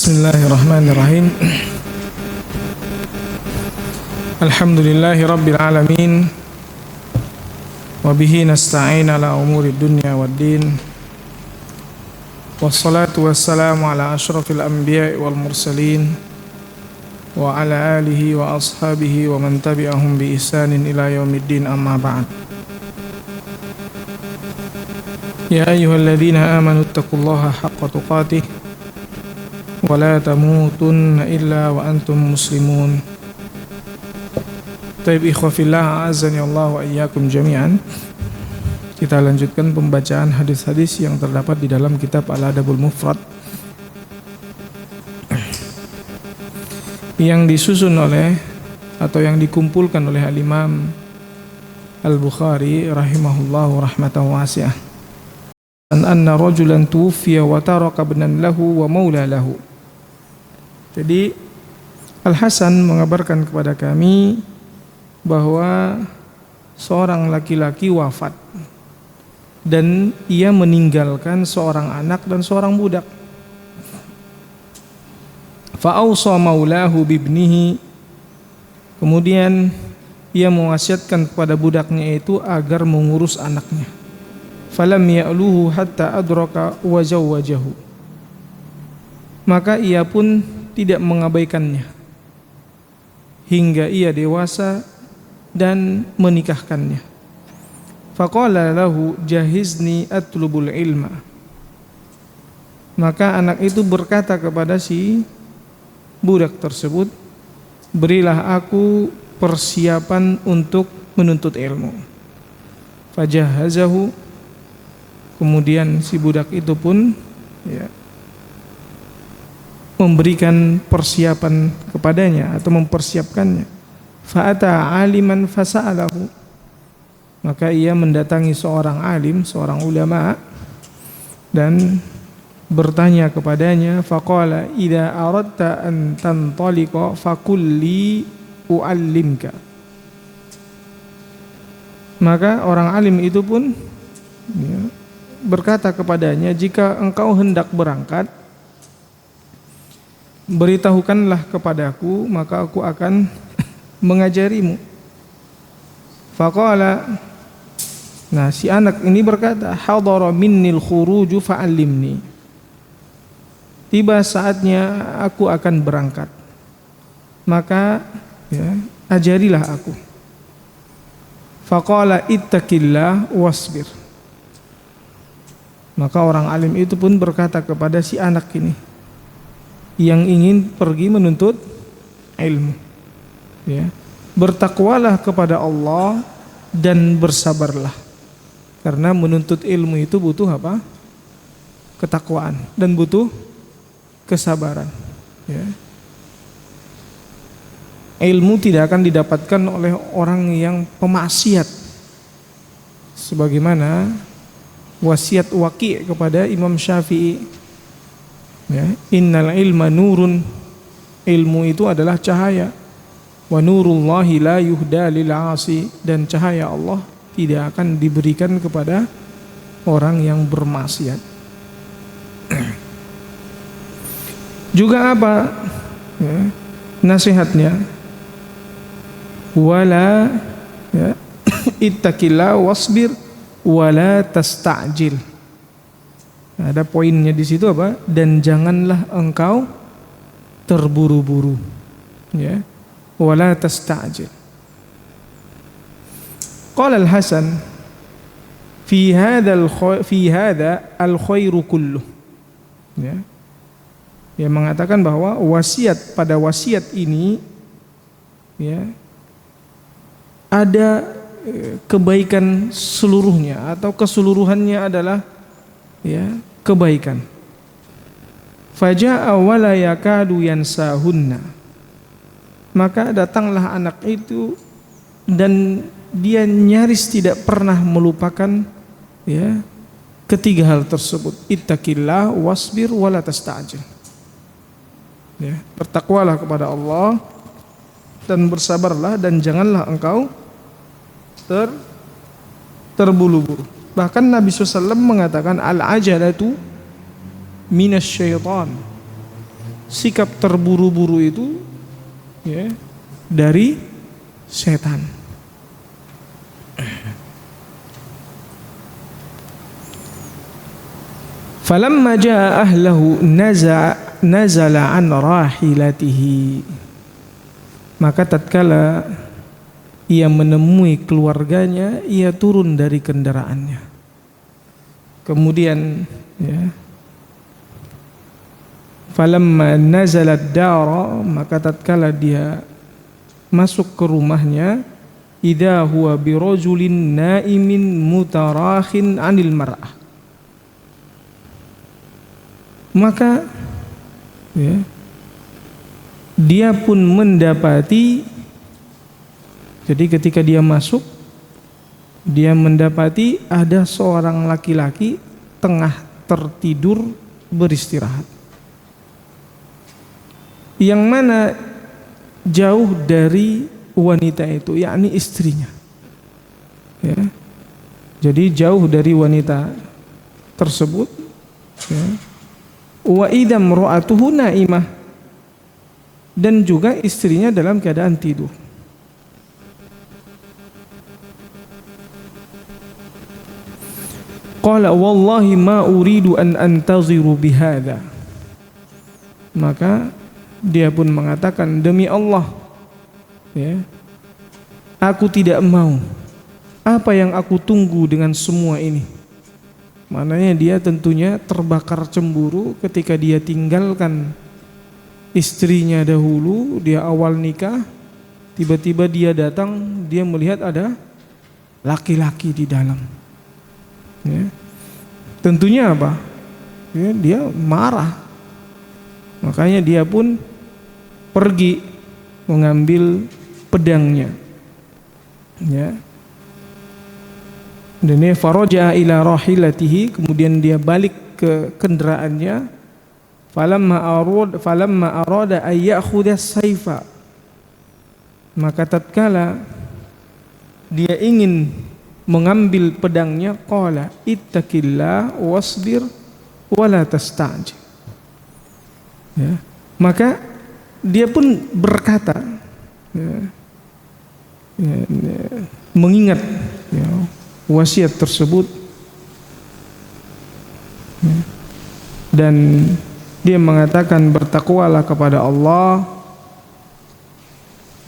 Bismillahirrahmanirrahim. Alhamdulillahi rabbil alamin. Wa bihi nasta'in ala umuri dunya waddin. Wassalatu wassalamu ala asyrafil anbiya'i wal mursalin wa ala alihi wa ashabihi wa man tabi'ahum bi ihsanin ila yaumiddin, amma ba'd. Ya ayyuhalladzina amanu taqullaha haqqa tuqatih wa la tamutunna illa wa antum muslimun. Taib ikhwafillah, a'azani Allah wa iyyakum jami'an. Kita lanjutkan pembacaan hadis-hadis yang terdapat di dalam kitab Al-Adabul Mufrad yang disusun oleh atau yang dikumpulkan oleh Al-Imam Al-Bukhari rahimahullahu rahmatan wasi'ah. Anna rajulan tuwfiya wa taraka ibnan lahu wa maula lahu. Jadi Al-Hasan mengabarkan kepada kami bahwa seorang laki-laki wafat dan ia meninggalkan seorang anak dan seorang budak. Fa'awsa maulahu bibnihi, kemudian ia mewasiatkan kepada budaknya itu agar mengurus anaknya. Falam ya'luhu hatta adraka wa zawwajahu, maka ia pun tidak mengabaikannya hingga ia dewasa dan menikahkannya. Faqala lahu jahizni atlubul ilma, maka anak itu berkata kepada si budak tersebut, berilah aku persiapan untuk menuntut ilmu. Fajahazahu, kemudian si budak itu pun memberikan persiapan kepadanya atau mempersiapkannya. Fa'ata aliman fasa'alahu, maka ia mendatangi seorang alim, seorang ulama, dan bertanya kepadanya. Faqala idza aradta an tantaliqa faqul li u'allimka, maka orang alim itu pun berkata kepadanya, jika engkau hendak berangkat, beritahukanlah kepadaku, maka aku akan mengajarimu. Faqala, nah si anak ini berkata, hadara minnil khuruju fa'allimni, tiba saatnya aku akan berangkat, maka ajarilah aku. Faqala ittaqillah wasbir, maka orang alim itu pun berkata kepada si anak ini yang ingin pergi menuntut ilmu, bertakwalah kepada Allah dan bersabarlah, karena menuntut ilmu itu butuh apa? Ketakwaan dan butuh kesabaran. Ilmu tidak akan didapatkan oleh orang yang pemaksiat, sebagaimana wasiat Waqi' kepada Imam Syafi'i. Innal ilma nurun, ilmu itu adalah cahaya. Wa nurullahi la yuhda lil 'asi, dan cahaya Allah tidak akan diberikan kepada orang yang bermaksiat. Juga apa nasihatnya? Wala ittaqillah wasbir wala tasta'jil. Ada poinnya di situ apa? Dan janganlah engkau terburu-buru. Wala tasta'jil. Qala Al-Hasan fi hadha al-khairu kulluh. Dia mengatakan bahwa wasiat, pada wasiat ini ada kebaikan seluruhnya, atau keseluruhannya adalah kebaikan. Faja'a wa la yakadu yansahunna, maka datanglah anak itu dan dia nyaris tidak pernah melupakan ketiga hal tersebut. Ittaqillah wasbir wala tasta'jil. Bertakwalah kepada Allah dan bersabarlah, dan janganlah engkau terburu-buru. Bahkan Nabi SAW mengatakan al-ajalatu minasyaitan, sikap terburu-buru itu ya dari setan. Falamma jaa ahlahu nazala an rahilatihi, maka tatkala ia menemui keluarganya, ia turun dari kendaraannya. Kemudian ya, falamma nazala ad-dara, maka tatkala dia masuk ke rumahnya, idza huwa birajulin naimin mutarakhin 'anil mar'ah, maka ya, dia pun mendapati, jadi ketika dia masuk, dia mendapati ada seorang laki-laki tengah tertidur beristirahat, yang mana jauh dari wanita itu, yakni istrinya ya. Jadi jauh dari wanita tersebut ya. Wa idam ra'atuhu naimah, dan juga istrinya dalam keadaan tidur. Qala wallahi ma uridu an antaziru bihadza, maka dia pun mengatakan, demi Allah ya, aku tidak mau, apa yang aku tunggu dengan semua ini. Maknanya dia tentunya terbakar cemburu ketika dia tinggalkan istrinya dahulu, dia awal nikah, tiba-tiba dia datang, dia melihat ada laki-laki di dalam ya. Tentunya apa ya, dia marah, makanya dia pun pergi mengambil pedangnya ya. Dan dia faraja ila rahilatihi, kemudian dia balik ke kendaraannya. Falamma arada ay ya'khudha as-sayfa, maka tatkala dia ingin mengambil pedangnya, qala ittaqillah wasbir wala tasta'jil ya. Maka dia pun berkata ya, mengingat ya, wasiat tersebut ya. Dan dia mengatakan, bertakwalah kepada Allah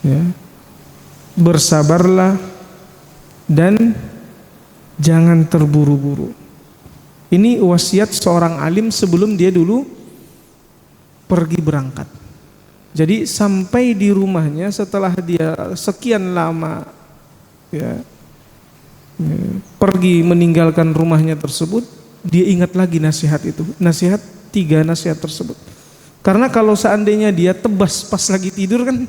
ya, bersabarlah dan jangan terburu-buru. Ini wasiat seorang alim sebelum dia dulu pergi berangkat. Jadi sampai di rumahnya setelah dia sekian lama ya, pergi meninggalkan rumahnya tersebut, dia ingat lagi nasihat itu, tiga nasihat tersebut. Karena kalau seandainya dia tebas pas lagi tidur kan,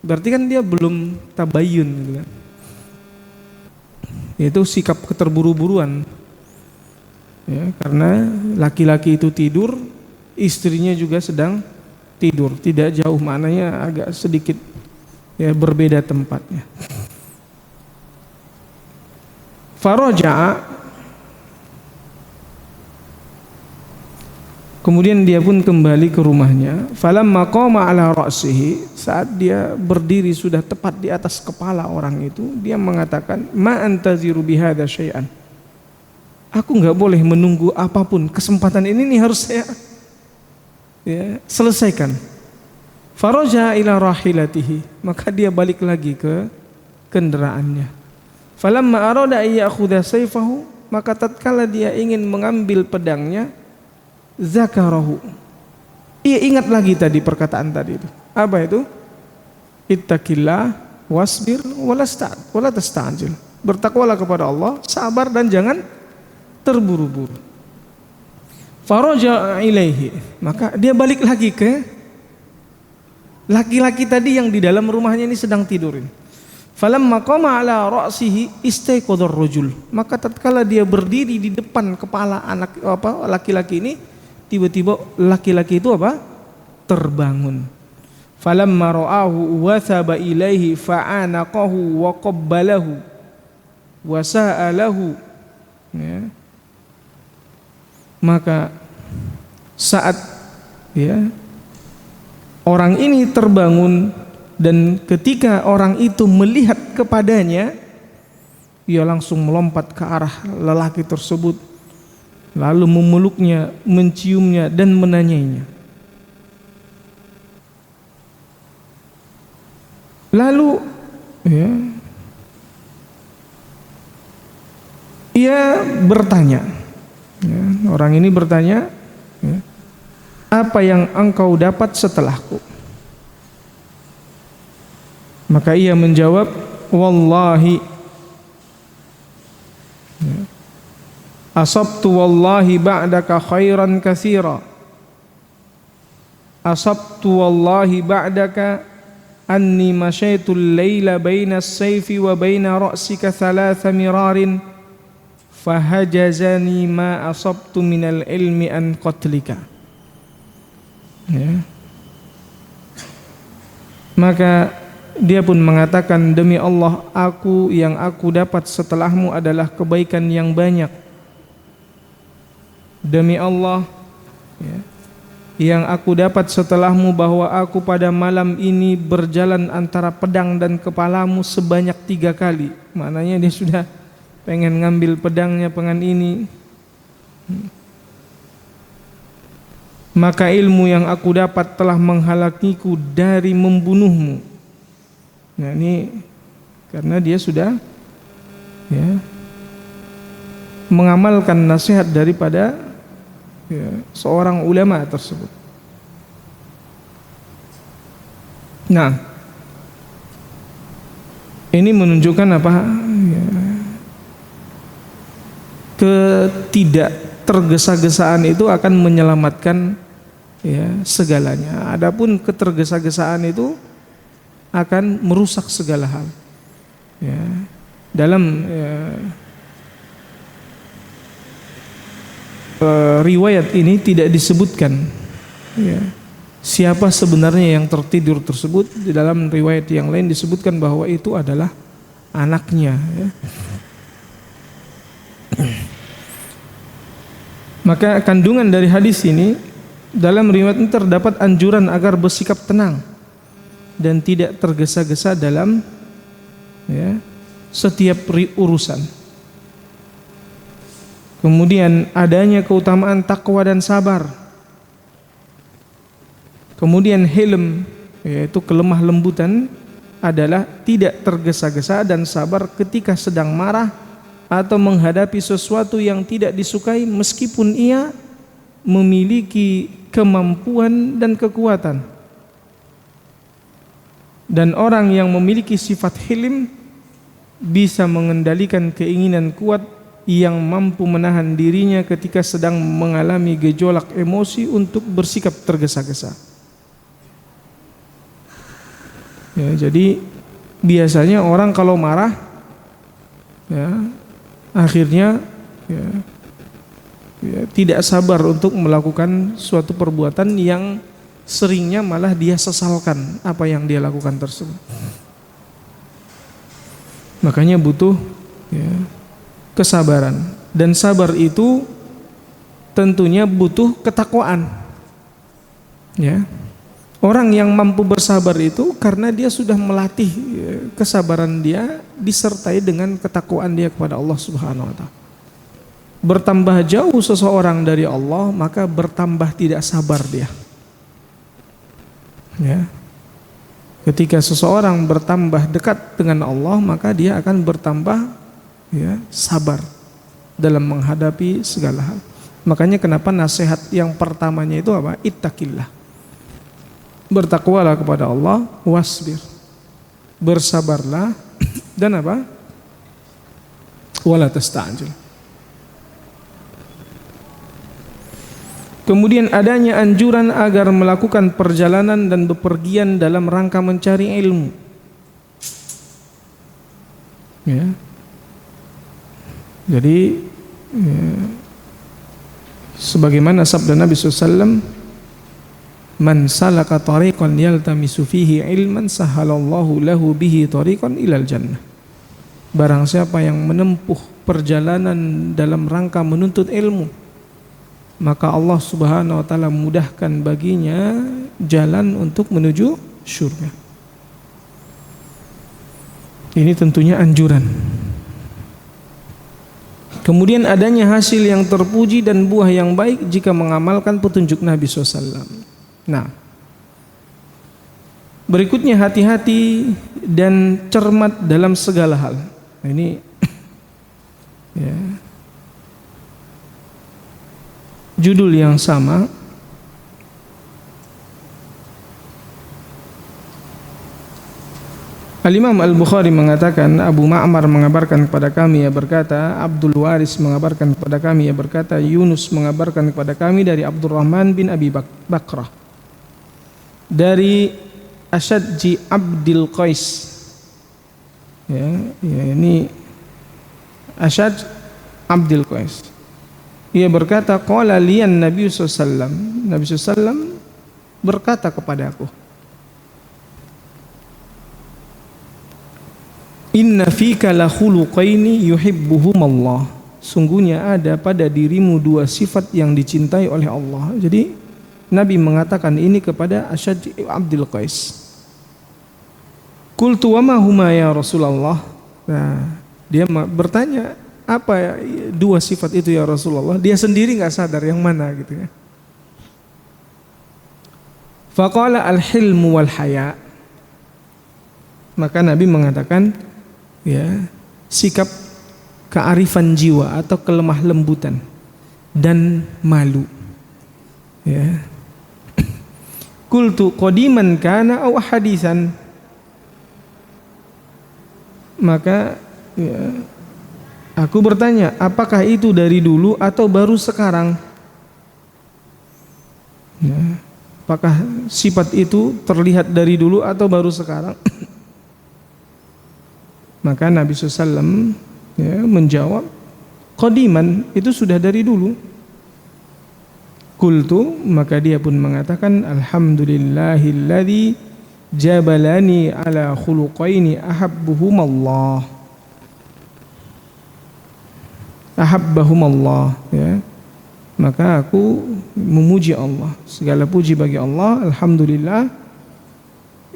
berarti kan dia belum tabayun gitu kan. Itu sikap keterburu-buruan ya, karena laki-laki itu tidur, istrinya juga sedang tidur, tidak jauh, maknanya agak sedikit ya berbeda tempatnya. Faraja, kemudian dia pun kembali ke rumahnya. Falamma qama ala ra'sihi, saat dia berdiri sudah tepat di atas kepala orang itu, dia mengatakan, ma antaziru bihadza syai'an, aku enggak boleh menunggu apapun, kesempatan ini nih harus saya ya, selesaikan. Faraja ila rahilatihi, maka dia balik lagi ke kendaraannya. Falamma arada ay ya'khudha sayfahu, maka tatkala dia ingin mengambil pedangnya, zakarahu, ia ingat lagi tadi perkataan tadi itu. Apa itu? Ittaqillah wasbir wala tasta'jil. Bertakwalah kepada Allah, sabar dan jangan terburu-buru. Faraja ilaihi, maka dia balik lagi ke laki-laki tadi yang di dalam rumahnya ini sedang tidurin. Falamma qama ala ra'sihi istayqadha ar-rajul, maka tatkala dia berdiri di depan kepala laki-laki ini, tiba-tiba laki-laki itu terbangun. Falamma ra'ahu wathaba ilaihi fa'anaqahu wa qabbalahu wa sa'alahu ya. Maka saat ya orang ini terbangun, dan ketika orang itu melihat kepadanya, ia langsung melompat ke arah lelaki tersebut, lalu memeluknya, menciumnya, dan menanyainya. Lalu ia bertanya, orang ini bertanya, apa yang engkau dapat setelahku? Maka ia menjawab, wallahi asabtu wallahi ba'daka khairan katsira. Asabtu wallahi ba'daka anni masyaitu al-laila baina as-sayfi wa baina ra'sika thalatha mirarin fahajazani ma asabtu minal ilmi an qatlika. Maka dia pun mengatakan, demi Allah, yang aku dapat setelahmu adalah kebaikan yang banyak. Demi Allah, yang aku dapat setelahmu bahwa aku pada malam ini berjalan antara pedang dan kepalamu sebanyak 3 kali. Maknanya dia sudah pengen ngambil pedangnya pengen ini. Maka ilmu yang aku dapat telah menghalangiku dari membunuhmu. Nah, ini karena dia sudah mengamalkan nasihat daripada seorang ulama tersebut. Nah, ini menunjukkan apa? Ketidak tergesa-gesaan itu akan menyelamatkan segalanya. Adapun ketergesa-gesaan itu akan merusak segala hal. Dalam riwayat ini tidak disebutkan siapa sebenarnya yang tertidur tersebut. Di dalam riwayat yang lain disebutkan bahwa itu adalah anaknya. Maka kandungan dari hadis ini, dalam riwayat ini terdapat anjuran agar bersikap tenang dan tidak tergesa-gesa dalam setiap urusan. Kemudian adanya keutamaan takwa dan sabar. Kemudian hilm, yaitu kelemah lembutan, adalah tidak tergesa-gesa dan sabar ketika sedang marah atau menghadapi sesuatu yang tidak disukai, meskipun ia memiliki kemampuan dan kekuatan. Dan orang yang memiliki sifat hilm bisa mengendalikan keinginan kuat yang mampu menahan dirinya ketika sedang mengalami gejolak emosi untuk bersikap tergesa-gesa. Jadi biasanya orang kalau marah, akhirnya tidak sabar untuk melakukan suatu perbuatan yang seringnya malah dia sesalkan apa yang dia lakukan tersebut. Makanya butuh kesabaran, dan sabar itu tentunya butuh ketakwaan. Orang yang mampu bersabar itu karena dia sudah melatih kesabaran dia disertai dengan ketakwaan dia kepada Allah Subhanahu wa taala. Bertambah jauh seseorang dari Allah, maka bertambah tidak sabar dia. Ketika seseorang bertambah dekat dengan Allah, maka dia akan bertambah sabar dalam menghadapi segala hal. Makanya kenapa nasihat yang pertamanya itu apa? Ittaqillah. Bertakwalah kepada Allah, wasbir. Bersabarlah, dan apa? Wala tasta'jil. Kemudian adanya anjuran agar melakukan perjalanan dan bepergian dalam rangka mencari ilmu. Jadi sebagaimana sabda Nabi SAW, man salaka tariqan yaltamisu fihi ilman sahalallahu lahu bihi tariqan ilal jannah. Barang siapa yang menempuh perjalanan dalam rangka menuntut ilmu, maka Allah Subhanahu wa taala mudahkan baginya jalan untuk menuju surga. Ini tentunya anjuran. Kemudian adanya hasil yang terpuji dan buah yang baik jika mengamalkan petunjuk Nabi SAW. Nah, berikutnya hati-hati dan cermat dalam segala hal. Nah, ini ya, judul yang sama. Al-Imam Al-Bukhari mengatakan, Abu Ma'mar mengabarkan kepada kami, ia berkata, Abdul Waris mengabarkan kepada kami, ia berkata, Yunus mengabarkan kepada kami dari Abdurrahman bin Abi Bakrah, dari Asyadji Abdil Qais. Ya, ini Asyadj Abdil Qais. Ia berkata, qala liyan Nabi SAW, Nabi SAW berkata kepada aku, inna fika la khuluqaini yuhibbuhum Allah. Sungguhnya ada pada dirimu dua sifat yang dicintai oleh Allah. Jadi Nabi mengatakan ini kepada Asyadj Abdil Qais. Qultu wa ma huma ya Rasulullah. Nah, dia bertanya, apa dua sifat itu ya Rasulullah? Dia sendiri enggak sadar yang mana gitu ya. Faqala al-hilmu wal haya. Maka Nabi mengatakan, ya, sikap kearifan jiwa atau kelemah lembutan dan malu. Ya. Qultu qadiman kana aw hadisan. Maka ya, aku bertanya, apakah itu dari dulu atau baru sekarang? Ya. Apakah sifat itu terlihat dari dulu atau baru sekarang? Maka Nabi SAW ya, menjawab, qadiman, itu sudah dari dulu. Qultu, maka dia pun mengatakan, alhamdulillahilladzi jabalani ala khuluqaini ahabbuhumallah. Ahabbahumallah, ya. Maka aku memuji Allah, segala puji bagi Allah, alhamdulillah,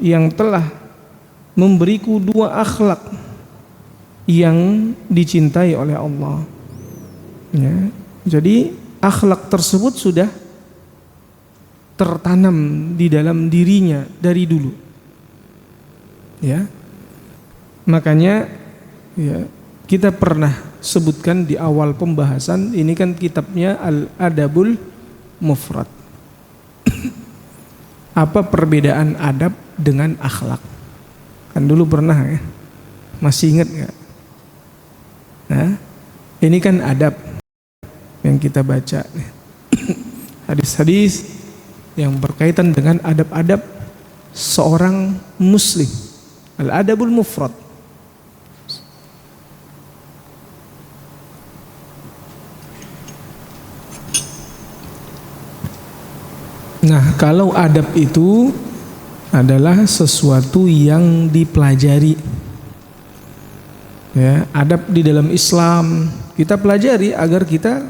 yang telah memberiku dua akhlak yang dicintai oleh Allah. Ya. Jadi akhlak tersebut sudah tertanam di dalam dirinya dari dulu. Ya. Makanya ya, kita pernah sebutkan di awal pembahasan, ini kan kitabnya Al-Adabul Mufrad. Apa perbedaan adab dengan akhlak? Kan dulu pernah ya. Masih ingat enggak? Nah, ini kan adab yang kita baca, hadis-hadis yang berkaitan dengan adab-adab seorang muslim. Al-Adabul Mufrad. Nah, kalau adab itu adalah sesuatu yang dipelajari. Ya, adab di dalam Islam kita pelajari agar kita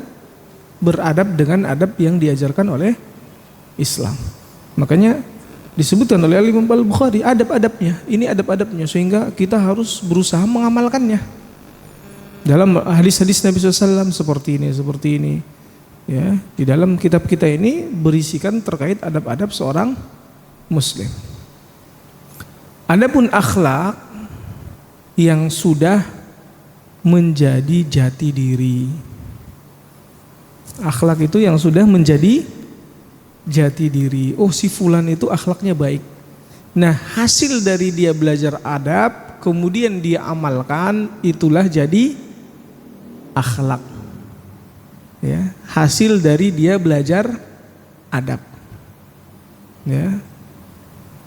beradab dengan adab yang diajarkan oleh Islam. Makanya disebutkan oleh Imam Al-Bukhari adab-adabnya. Ini adab-adabnya sehingga kita harus berusaha mengamalkannya. Dalam hadis-hadis Nabi SAW seperti ini. Ya, di dalam kitab kita ini berisikan terkait adab-adab seorang muslim. Adapun akhlak yang sudah menjadi jati diri. Akhlak itu yang sudah menjadi jati diri. Oh, si fulan itu akhlaknya baik. Nah, hasil dari dia belajar adab, kemudian dia amalkan, itulah jadi akhlak. Ya, hasil dari dia belajar adab. Ya.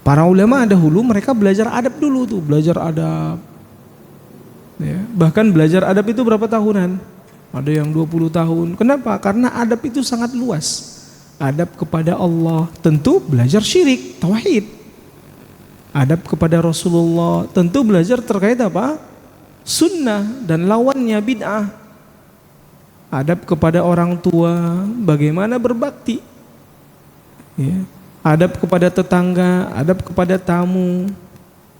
Para ulama dahulu mereka belajar adab dulu tuh, belajar adab. Ya, bahkan belajar adab itu berapa tahunan? Ada yang 20 tahun. Kenapa? Karena adab itu sangat luas. Adab kepada Allah, tentu belajar syirik, tauhid. Adab kepada Rasulullah, tentu belajar terkait apa? Sunnah dan lawannya bid'ah. Adab kepada orang tua, bagaimana berbakti. Ya. adab kepada tetangga, adab kepada tamu,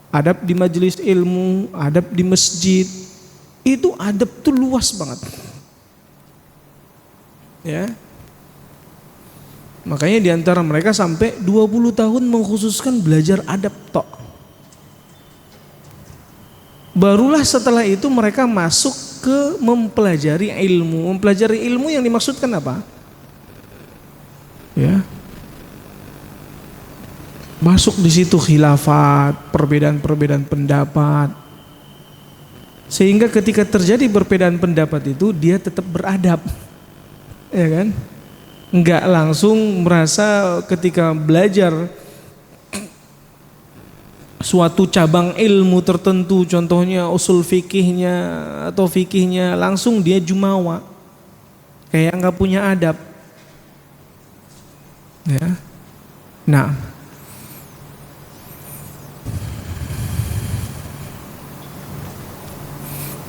adab di majelis ilmu, adab di masjid. Itu adab tuh luas banget. Ya. Makanya di antara mereka sampai 20 tahun mengkhususkan belajar adab tok. Barulah setelah itu mereka masuk ke mempelajari ilmu. Mempelajari ilmu yang dimaksudkan apa? Ya. Masuk di situ khilafat, perbedaan-perbedaan pendapat. Sehingga ketika terjadi perbedaan pendapat itu dia tetap beradab. Ya kan? Enggak langsung merasa ketika belajar suatu cabang ilmu tertentu, contohnya usul fikihnya atau fikihnya, langsung dia jumawa, kayak nggak punya adab. Ya. Nah,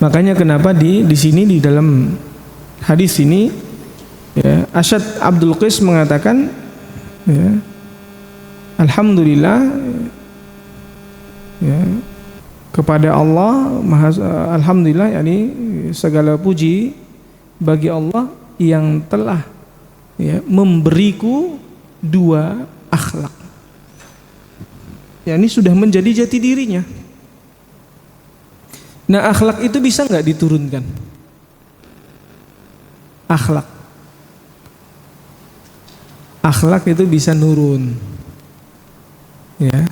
makanya kenapa di sini di dalam hadis ini, ya, Asyad Abdul Qais mengatakan, ya, alhamdulillah, ya, kepada Allah alhamdulillah, yakni segala puji bagi Allah yang telah, ya, memberiku dua akhlak, yakni sudah menjadi jati dirinya. Nah, akhlak itu bisa nggak diturunkan? Akhlak itu bisa nurun, ya.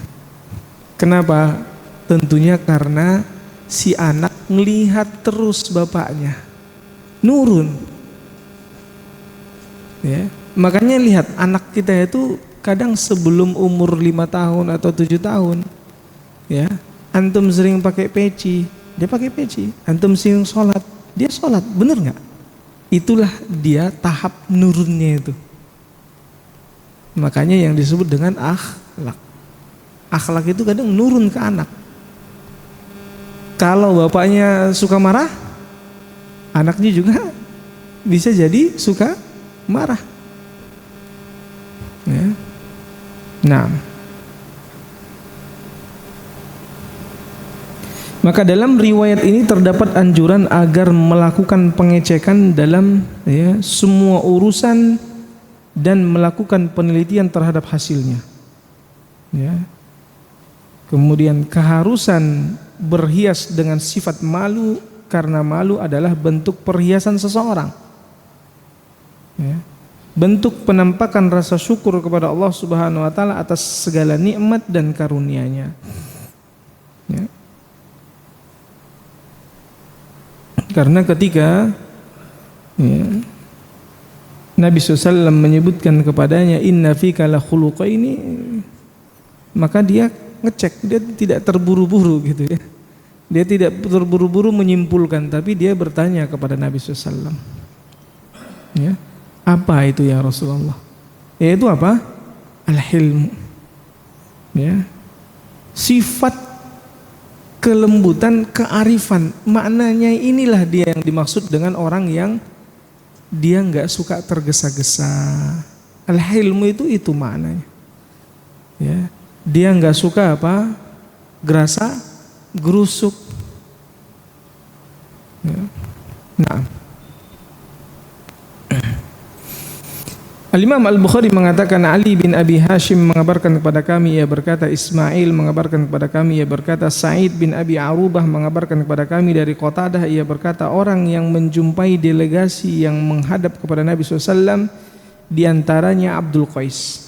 Kenapa? Tentunya karena si anak melihat terus bapaknya nurun, ya. Makanya lihat anak kita itu kadang sebelum umur 5 tahun atau 7 tahun, ya, antum sering pakai peci, dia pakai peci. Antum sering sholat, dia sholat. Bener nggak? Itulah dia tahap nurunnya itu. Makanya yang disebut dengan akhlak. Akhlak itu kadang nurun ke anak. Kalau bapaknya suka marah, anaknya juga bisa jadi suka marah. Ya. Nah, maka dalam riwayat ini terdapat anjuran agar melakukan pengecekan dalam, ya, semua urusan dan melakukan penelitian terhadap hasilnya. Ya. Kemudian keharusan berhias dengan sifat malu, karena malu adalah bentuk perhiasan seseorang. Ya. Bentuk penampakan rasa syukur kepada Allah Subhanahu wa taala atas segala nikmat dan karunia-Nya. Ya. Karena ketika, ya, Nabi SAW menyebutkan kepadanya inna fika la khuluqaini, maka dia ngecek, dia tidak terburu-buru gitu, ya. Dia tidak terburu-buru menyimpulkan, tapi dia bertanya kepada Nabi SAW, ya, apa itu ya Rasulullah? Yaitu apa? Al-hilmu, ya, sifat kelembutan, kearifan. Maknanya inilah dia yang dimaksud dengan orang yang dia nggak suka tergesa-gesa. Al-hilmu itu maknanya, ya. Dia nggak suka apa? Gerasa gerusuk. Ya. Nah, Al-Imam Al-Bukhari mengatakan Ali bin Abi Hashim mengabarkan kepada kami, ia berkata, Ismail mengabarkan kepada kami, ia berkata, Sa'id bin Abi Arubah mengabarkan kepada kami dari Qatadah, ia berkata, orang yang menjumpai delegasi yang menghadap kepada Nabi SAW diantaranya Abdul Qais.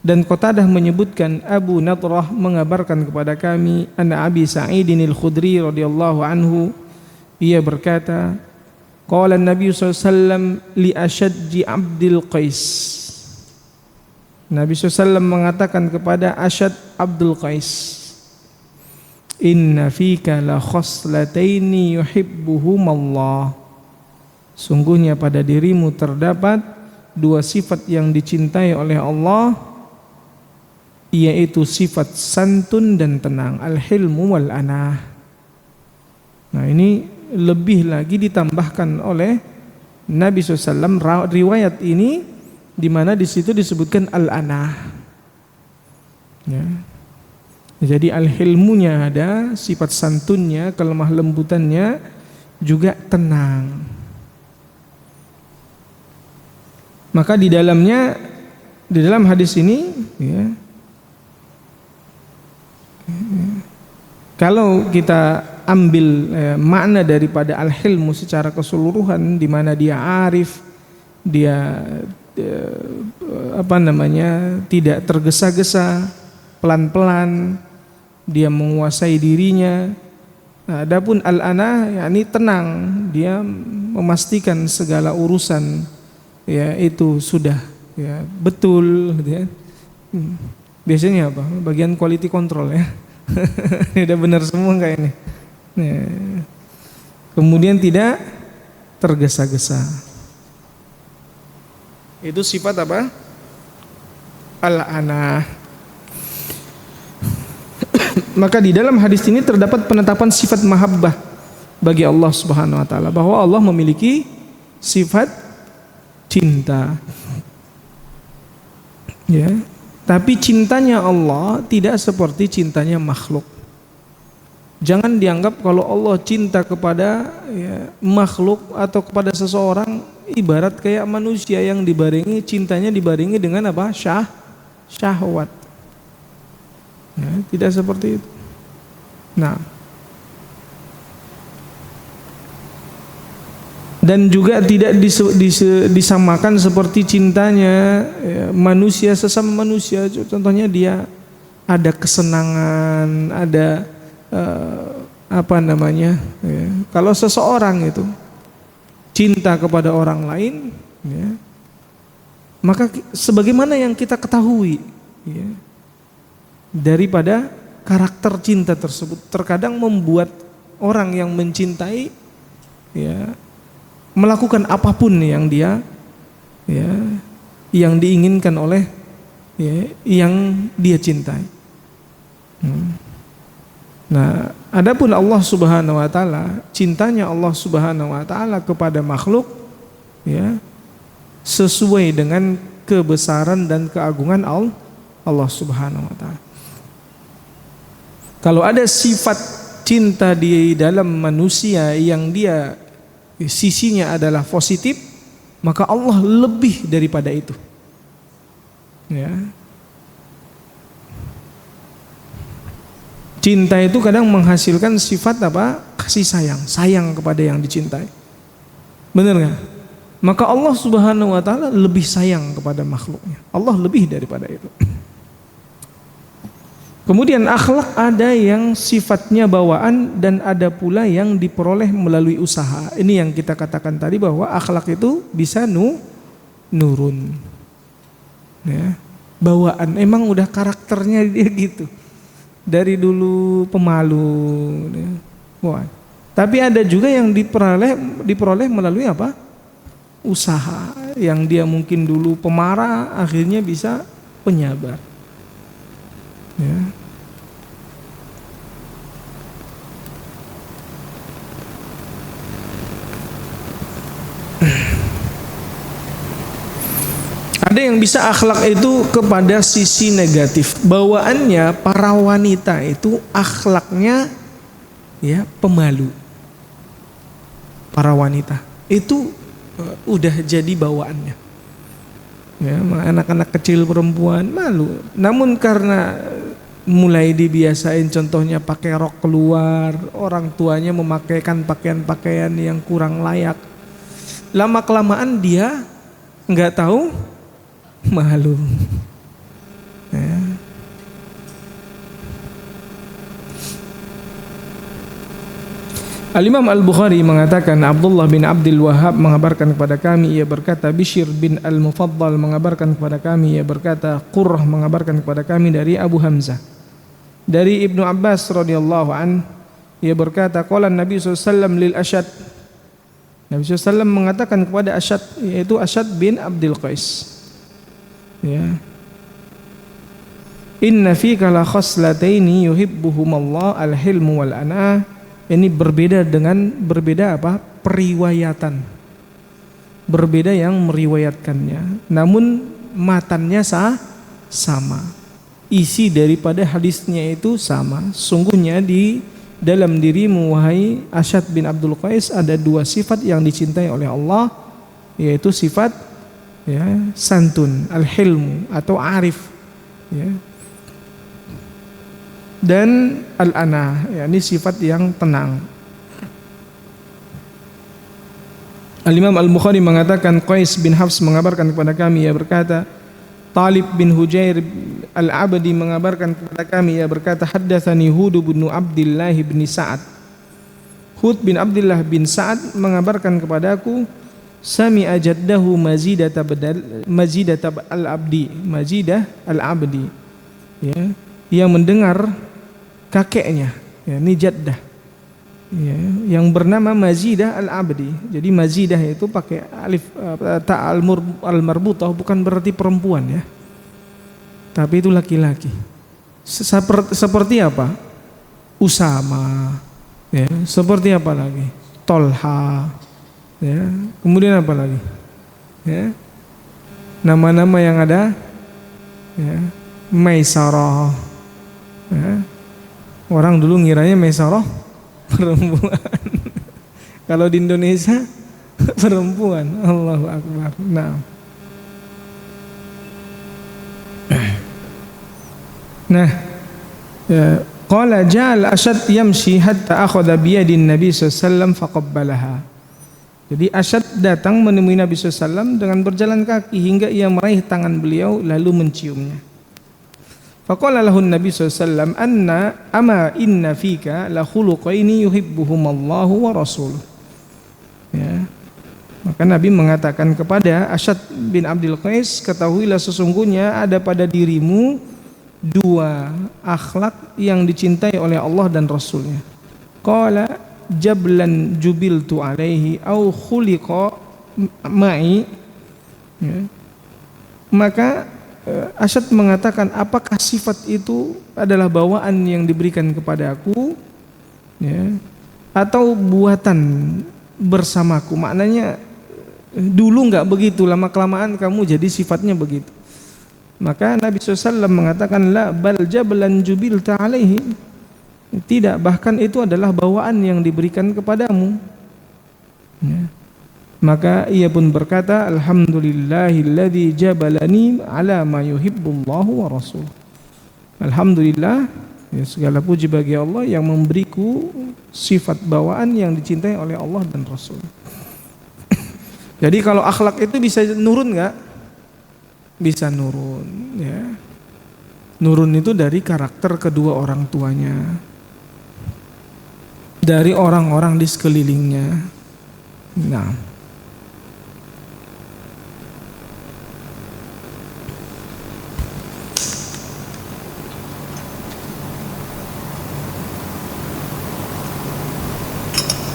Dan Qatadah menyebutkan Abu Nadrah mengabarkan kepada kami anna Abi Sa'idin Al-Khudri radhiyallahu anhu, ia berkata, qala Nabi SAW li Ashadji Abdul Qais. Nabi SAW mengatakan kepada Ashad Abdul Qais, inna fika la khoslataini yuhibbuhumallah. Sungguhnya pada dirimu terdapat dua sifat yang dicintai oleh Allah, yaitu sifat santun dan tenang, al-hilmu wal anah. Nah, ini lebih lagi ditambahkan oleh Nabi SAW riwayat ini, di mana di situ disebutkan al-anah. Ya. Jadi al-hilmunya ada, sifat santunnya, kelemah lembutannya juga tenang. Maka di dalamnya, di dalam hadis ini, ya, kalau kita ambil makna daripada al-hilmu secara keseluruhan, di mana dia arif, dia tidak tergesa-gesa, pelan-pelan, dia menguasai dirinya. Nah, adapun al-ana, yakni tenang, dia memastikan segala urusan ya itu sudah ya betul, gitu ya. Biasanya apa? Bagian quality control ya. Ini udah benar semua enggak ini? Ya. Kemudian tidak tergesa-gesa. Itu sifat apa? Al-ana. Maka di dalam hadis ini terdapat penetapan sifat mahabbah bagi Allah Subhanahu wa taala, bahwa Allah memiliki sifat cinta. Ya. Tapi cintanya Allah tidak seperti cintanya makhluk. Jangan dianggap kalau Allah cinta kepada makhluk atau kepada seseorang ibarat kayak manusia yang cintanya dibarengi dengan apa? Syahwat. Ya, tidak seperti itu. Nah, dan juga tidak disamakan seperti cintanya manusia sesama manusia. Contohnya dia ada kesenangan, ada kalau seseorang itu cinta kepada orang lain, ya, maka sebagaimana yang kita ketahui, ya, daripada karakter cinta tersebut terkadang membuat orang yang mencintai ya melakukan apapun yang dia yang diinginkan oleh yang dia cintai. Nah, adapun Allah Subhanahu wa taala, cintanya Allah Subhanahu wa taala kepada makhluk ya sesuai dengan kebesaran dan keagungan Allah Subhanahu wa taala. Kalau ada sifat cinta di dalam manusia yang dia sisinya adalah positif, maka Allah lebih daripada itu. Ya. Cinta itu kadang menghasilkan sifat apa? Kasih sayang kepada yang dicintai. Benar nggak? Maka Allah Subhanahu wa taala lebih sayang kepada makhluknya. Allah lebih daripada itu. Kemudian akhlak ada yang sifatnya bawaan dan ada pula yang diperoleh melalui usaha. Ini yang kita katakan tadi bahwa akhlak itu bisa nurun. Ya, bawaan emang udah karakternya dia gitu. Dari dulu pemalu. Ya. Wah. Tapi ada juga yang diperoleh melalui apa? Usaha. Yang dia mungkin dulu pemarah akhirnya bisa penyabar. Ya. Ada yang bisa akhlak itu kepada sisi negatif. Bawaannya para wanita itu akhlaknya ya pemalu. Para wanita itu udah jadi bawaannya. Ya, anak-anak kecil perempuan malu. Namun karena mulai dibiasain contohnya pakai rok keluar, orang tuanya memakaikan pakaian-pakaian yang kurang layak. Lama kelamaan dia nggak tahu malu. Ya. Al-Imam Al-Bukhari mengatakan, Abdullah bin Abdul Wahhab mengabarkan kepada kami, ia berkata, Bishr bin Al-Mufaddal mengabarkan kepada kami, ia berkata, Qurrah mengabarkan kepada kami dari Abu Hamzah, dari Ibnu Abbas radhiyallahu an, ia berkata, qala Nabi SAW lil Ashad, Nabi SAW mengatakan kepada Ashad, yaitu Ashad bin Abdul Qais, ya, inna fika la khaslataini yuhibbuhumallah al-hilmu wal anah. Ini berbeda apa? Periwayatan. Berbeda yang meriwayatkannya. Namun matannya sama. isi daripada hadisnya itu sama. Sungguhnya di dalam dirimu wahai Asyad bin Abdul Qais ada dua sifat yang dicintai oleh Allah, yaitu sifat ya santun, al-hilmu atau arif ya, dan al-ana, yakni sifat yang tenang. Al-Imam Al-Bukhari mengatakan Qais bin Hafs mengabarkan kepada kami, ia berkata, Talib bin Hujair Al-Abdi mengabarkan kepada kami, ia berkata, haddatsani Hud bin Abdullah bin Sa'ad. Hud bin Abdullah bin Sa'ad mengabarkan kepadaku, sami'a jaddahu Mazidah Al-Abdi, Mazidah Al-Abdi, ya, yang mendengar kakeknya, ya, ini jaddah, ya, yang bernama Mazidah Al-Abdi. Jadi Mazidah itu pakai alif ta al-marbutah, bukan berarti perempuan ya, tapi itu laki-laki. Seperti apa? Usama, ya. Seperti apa lagi? Tolha, ya. Kemudian apa lagi? Ya. Nama-nama yang ada, ya. Maisarah, ya. Orang dulu ngiranya Maisarah perempuan. Kalau di Indonesia perempuan. Allahu Akbar. Nah, ya, qala ja'al Asyad yamshi hatta akhadha bi yadin Nabi sallallahu alaihi wasallam faqabbalaha. Jadi Asyad datang menemui Nabi sallallahu alaihi wasallam dengan berjalan kaki hingga ia meraih tangan beliau lalu menciumnya. Faqala lahu Nabi sallallahu alaihi wasallam ama inna fika la khuluqaini yuhibbuhumallahu wa rasuluh. Ya. Maka Nabi mengatakan kepada Asyad bin Abdul Qais, ketahuilah sesungguhnya ada pada dirimu dua akhlak yang dicintai oleh Allah dan Rasulnya. Qala jablan jubiltu alaihi au khuliqa ma'i. Ya. Maka Asyad mengatakan, apakah sifat itu adalah bawaan yang diberikan kepada aku, ya, atau buatan bersamaku? Maknanya dulu enggak begitu, lama kelamaan kamu jadi sifatnya begitu. Maka Nabi SAW mengatakan, la bal jablan jubilta alaihi, tidak, bahkan itu adalah bawaan yang diberikan kepadamu, ya. Maka ia pun berkata, alhamdulillahilladzi jabalani ala ma yuhibbullahu wa rasul. Alhamdulillah, ya, segala puji bagi Allah yang memberiku sifat bawaan yang dicintai oleh Allah dan Rasul. Jadi kalau akhlak itu bisa nurun enggak? Bisa nurun, ya. Nurun itu dari karakter kedua orang tuanya, dari orang-orang di sekelilingnya. Nah,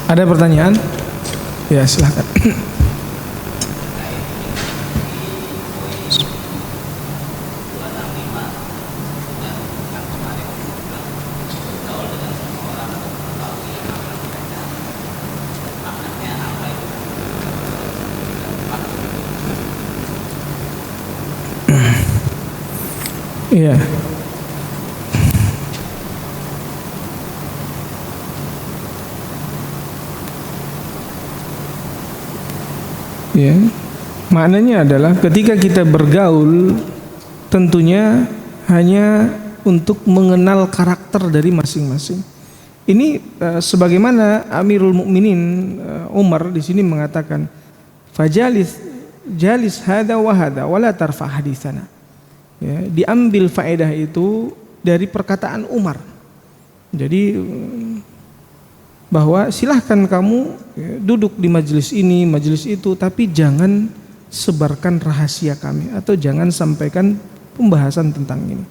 ada pertanyaan? Ya, silakan. Iya. Ya, maknanya adalah ketika kita bergaul tentunya hanya untuk mengenal karakter dari masing-masing. Ini sebagaimana Amirul Mukminin Umar di sini mengatakan, fajalis hada wa hada wala tarfa haditsana. Ya, diambil faedah itu dari perkataan Umar. Jadi bahwa silahkan kamu duduk di majelis ini, majelis itu, tapi jangan sebarkan rahasia kami atau jangan sampaikan pembahasan tentang ini.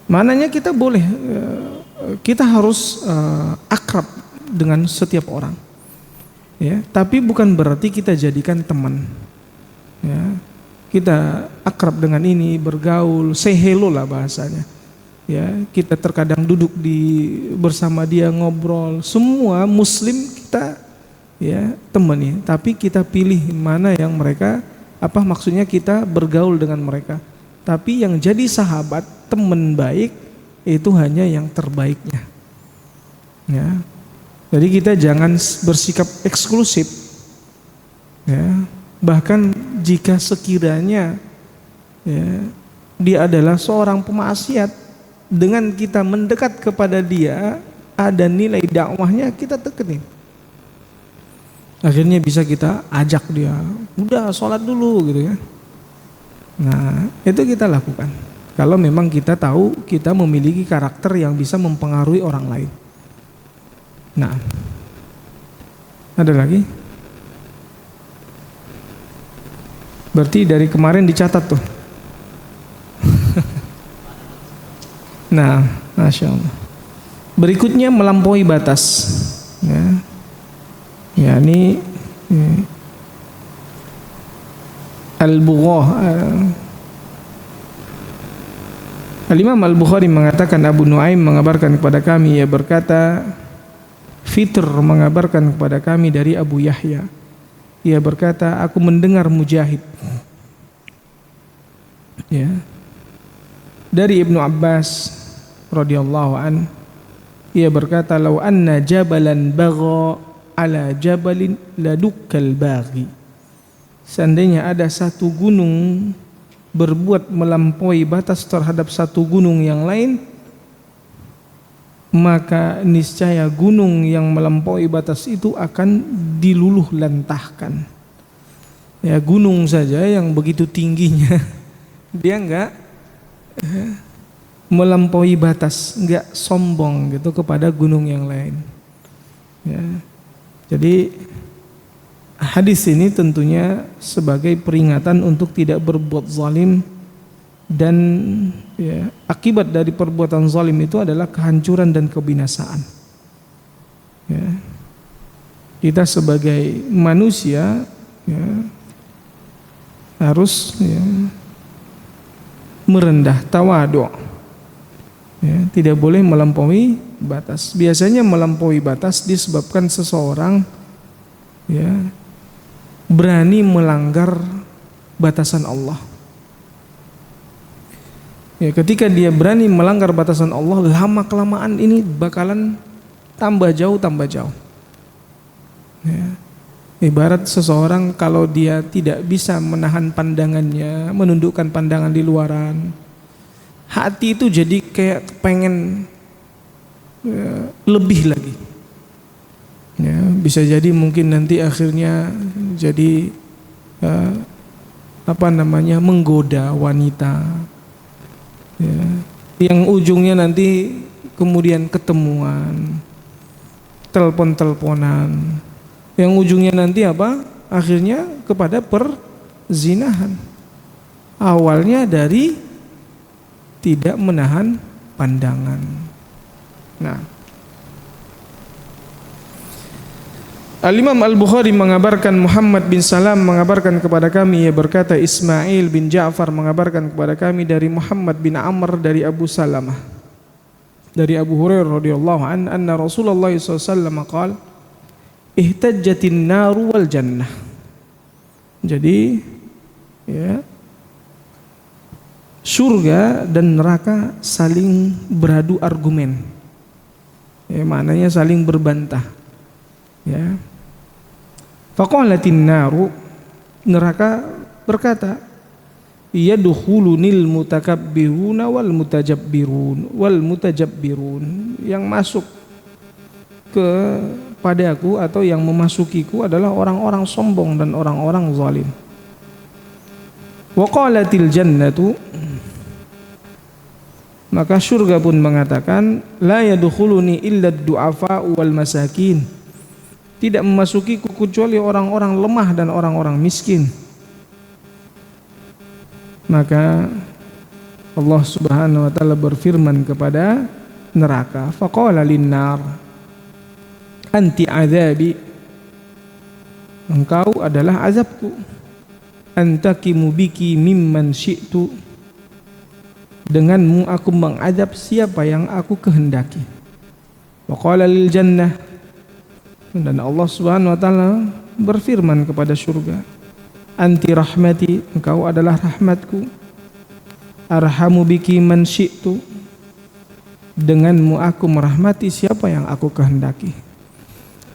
Maknanya kita boleh, kita harus akrab dengan setiap orang, ya. Tapi bukan berarti kita jadikan teman, ya. Kita akrab dengan ini, bergaul, say hello lah bahasanya. Ya, kita terkadang duduk bersama dia ngobrol. Semua muslim kita ya temani, tapi kita pilih mana yang mereka, maksudnya kita bergaul dengan mereka. Tapi yang jadi sahabat, teman baik itu hanya yang terbaiknya. Ya. Jadi kita jangan bersikap eksklusif. Ya. Bahkan jika sekiranya ya, dia adalah seorang pemaksiat, dengan kita mendekat kepada dia, ada nilai dakwahnya, kita tekenin. Akhirnya bisa kita ajak dia, udah sholat dulu gitu ya. Nah itu kita lakukan kalau memang kita tahu kita memiliki karakter yang bisa mempengaruhi orang lain. Nah, ada lagi? Berarti dari kemarin dicatat tuh. Nah, Masya Allah. Berikutnya melampaui batas. Ya ini Al-Bughah. Al-Imam Al-Bukhari mengatakan, Abu Nuaim mengabarkan kepada kami, ia berkata, Fitr mengabarkan kepada kami dari Abu Yahya, ia berkata, aku mendengar Mujahid ya, dari Ibnu Abbas radhiyallahu an, ia berkata, lau anna jabalan bagha ala jabalin ladukkal baghi, seandainya ada satu gunung berbuat melampaui batas terhadap satu gunung yang lain, maka niscaya gunung yang melampaui batas itu akan diluluh lantahkan. Ya, gunung saja yang begitu tingginya dia enggak melampaui batas, enggak sombong gitu kepada gunung yang lain. Ya. Jadi hadis ini tentunya sebagai peringatan untuk tidak berbuat zalim, dan ya, akibat dari perbuatan zalim itu adalah kehancuran dan kebinasaan. Ya. Kita sebagai manusia ya, harus ya, merendah, tawadhu. Ya, tidak boleh melampaui batas. Biasanya melampaui batas disebabkan seseorang ya, berani melanggar batasan Allah. Ya, ketika dia berani melanggar batasan Allah, lama kelamaan ini bakalan tambah jauh. Ya. Ibarat seseorang kalau dia tidak bisa menahan pandangannya, menundukkan pandangan di luaran, hati itu jadi kayak pengen ya, lebih lagi. Ya, bisa jadi mungkin nanti akhirnya jadi menggoda wanita. Ya, yang ujungnya nanti kemudian ketemuan, telepon-teleponan, yang ujungnya nanti apa? Akhirnya kepada perzinahan. Awalnya dari tidak menahan pandangan. Nah, Al-Imam Al-Bukhari mengabarkan, Muhammad bin Salam mengabarkan kepada kami, ia berkata, Ismail bin Ja'far mengabarkan kepada kami dari Muhammad bin Amr dari Abu Salamah dari Abu Hurairah radhiyallahu an, anna Rasulullah sallallahu alaihi wasallam qala, ihtajjatin naru wal jannah. Jadi ya, surga dan neraka saling beradu argumen. Ya, maknanya saling berbantah. Ya. Faqalatin naru, neraka berkata, yadkhulunil mutakabbiruna wal mutajabbirun, yang masuk kepadaku atau yang memasukiku adalah orang-orang sombong dan orang-orang zalim. Wa qalatil jannatu, maka surga pun mengatakan, la yadkhuluni illa ad-du'afa wal masakin, tidak memasukiku kecuali orang-orang lemah dan orang-orang miskin. Maka Allah Subhanahu wa taala berfirman kepada neraka, faqala lin-nar anti azabi, engkau adalah azabku, antakimu biki mimman syi'tu, denganmu aku mengazab siapa yang aku kehendaki. Waqala lil jannah, dan Allah Subhanahu wa taala berfirman kepada surga, anti rahmati, engkau adalah rahmatku. arhamu biki man syi'tu, denganmu aku merahmati siapa yang aku kehendaki.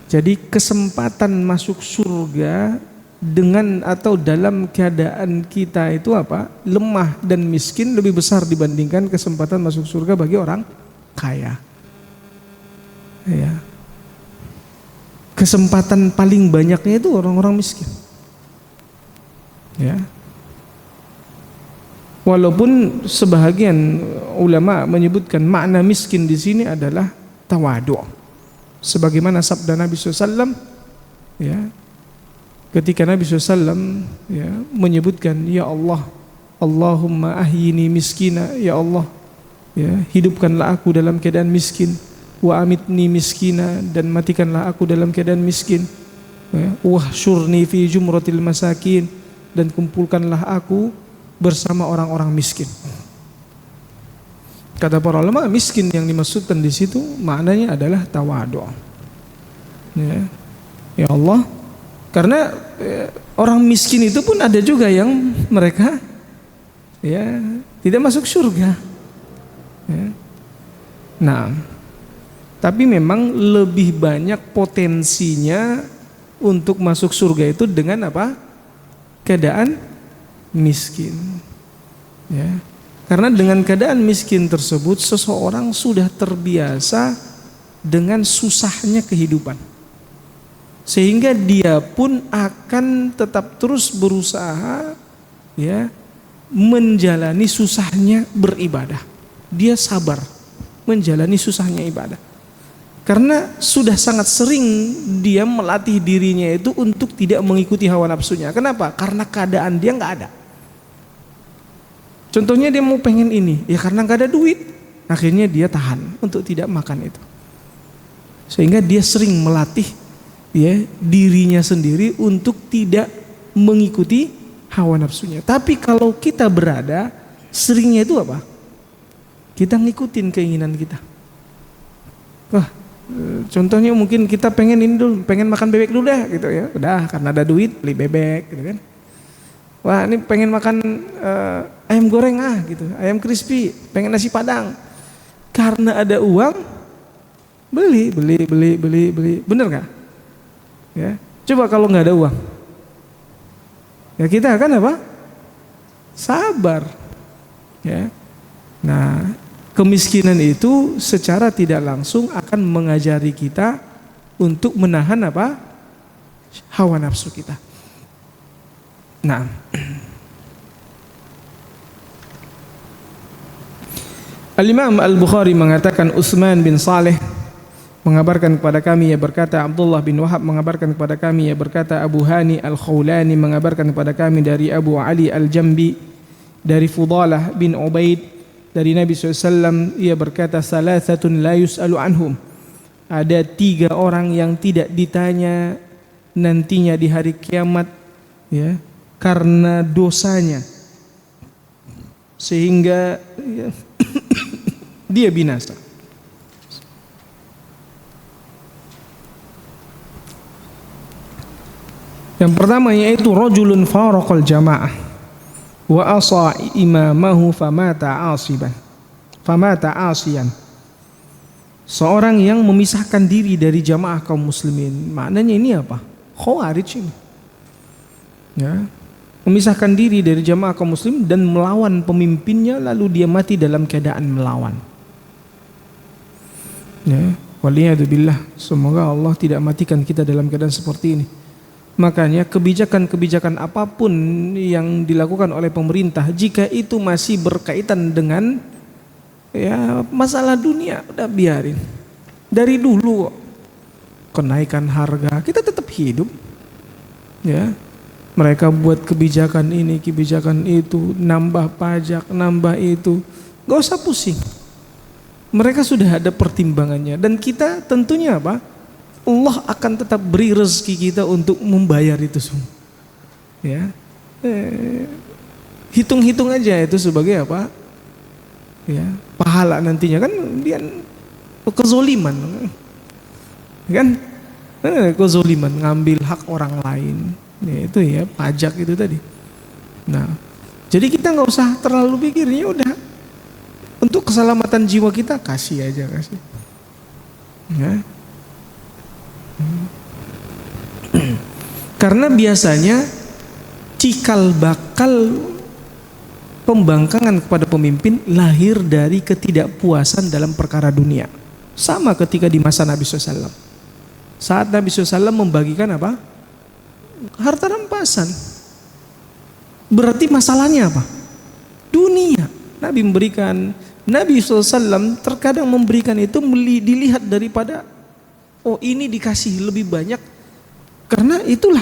Jadi kesempatan masuk surga dengan atau dalam keadaan kita itu apa? Lemah dan miskin lebih besar dibandingkan kesempatan masuk surga bagi orang kaya. Ya. Kesempatan paling banyaknya itu orang-orang miskin. Ya. Walaupun sebahagian ulama menyebutkan makna miskin di sini adalah tawadu'. Sebagaimana sabda Nabi SAW, ya, ketika Nabi SAW ya, menyebutkan, ya Allah, Allahumma ahyini miskina, ya Allah, ya, hidupkanlah aku dalam keadaan miskin, wa amitni miskina, dan matikanlah aku dalam keadaan miskin, ya, wahsyurni fi jumratil masakin, dan kumpulkanlah aku bersama orang-orang miskin. Kata para ulama, miskin yang dimaksudkan di situ maknanya adalah tawadu'. Ya, ya Allah, karena orang miskin itu pun ada juga yang mereka ya tidak masuk surga. Ya. Nah, tapi memang lebih banyak potensinya untuk masuk surga itu dengan apa? Keadaan miskin. Ya. Karena dengan keadaan miskin tersebut seseorang sudah terbiasa dengan susahnya kehidupan. Sehingga dia pun akan tetap terus berusaha ya menjalani susahnya beribadah. Dia sabar menjalani susahnya ibadah. Karena sudah sangat sering dia melatih dirinya itu untuk tidak mengikuti hawa nafsunya. Kenapa? Karena keadaan dia nggak ada. Contohnya dia mau pengen ini, ya karena nggak ada duit, akhirnya dia tahan untuk tidak makan itu. Sehingga dia sering melatih ya dirinya sendiri untuk tidak mengikuti hawa nafsunya. Tapi kalau kita berada, seringnya itu apa? Kita ngikutin keinginan kita. Wah, contohnya mungkin kita pengen ini dulu, pengen makan bebek dulu deh gitu ya. Udah, karena ada duit beli bebek gitu kan. Wah, ini pengen makan ayam goreng gitu, ayam crispy, pengen nasi padang. Karena ada uang, beli. Bener nggak? Ya, coba kalau nggak ada uang, ya kita akan apa? Sabar. Ya. Nah, kemiskinan itu secara tidak langsung akan mengajari kita untuk menahan apa? Hawa nafsu kita. Nah, Al-Imam Al-Bukhari mengatakan Utsman bin Saleh mengabarkan kepada kami, ia berkata, Abdullah bin Wahab mengabarkan kepada kami, ia berkata, Abu Hani Al-Khawlani mengabarkan kepada kami dari Abu Ali Al-Jambi, dari Fudalah bin Ubaid, dari Nabi SAW, ia berkata, Salasatun la yus'alu anhum, ada 3 orang yang tidak ditanya nantinya di hari kiamat ya karena dosanya sehingga ya, dia binasa. Yang pertama yaitu rajulun faraqal jamaah wa asa imamahu famata asiyan. Seorang yang memisahkan diri dari jamaah kaum muslimin. Maknanya ini apa? Khawarij ini. Ya. Memisahkan diri dari jamaah kaum muslim dan melawan pemimpinnya, lalu dia mati dalam keadaan melawan. Ya, waliyadzubillah, semoga Allah tidak matikan kita dalam keadaan seperti ini. Makanya kebijakan-kebijakan apapun yang dilakukan oleh pemerintah, jika itu masih berkaitan dengan ya masalah dunia, udah biarin. Dari dulu kenaikan harga, kita tetap hidup. Ya. Mereka buat kebijakan ini, kebijakan itu, nambah pajak, nambah itu. Gak usah pusing. Mereka sudah ada pertimbangannya. Dan kita tentunya apa? Allah akan tetap beri rezeki kita untuk membayar itu semua. Ya, hitung-hitung aja itu sebagai apa? Ya, pahala nantinya kan dia kezoliman, kan? Kezoliman, ngambil hak orang lain. Ya, itu ya pajak itu tadi. Nah, Jadi kita nggak usah terlalu pikir, ya udah. Untuk keselamatan jiwa kita kasih aja, kasih. Ya. Karena biasanya cikal bakal pembangkangan kepada pemimpin lahir dari ketidakpuasan dalam perkara dunia. Sama ketika di masa Nabi SAW. Saat Nabi SAW membagikan apa? Harta rampasan. Berarti masalahnya apa? Dunia. Nabi memberikan, Nabi SAW terkadang memberikan itu dilihat daripada, oh ini dikasih lebih banyak. Karena itulah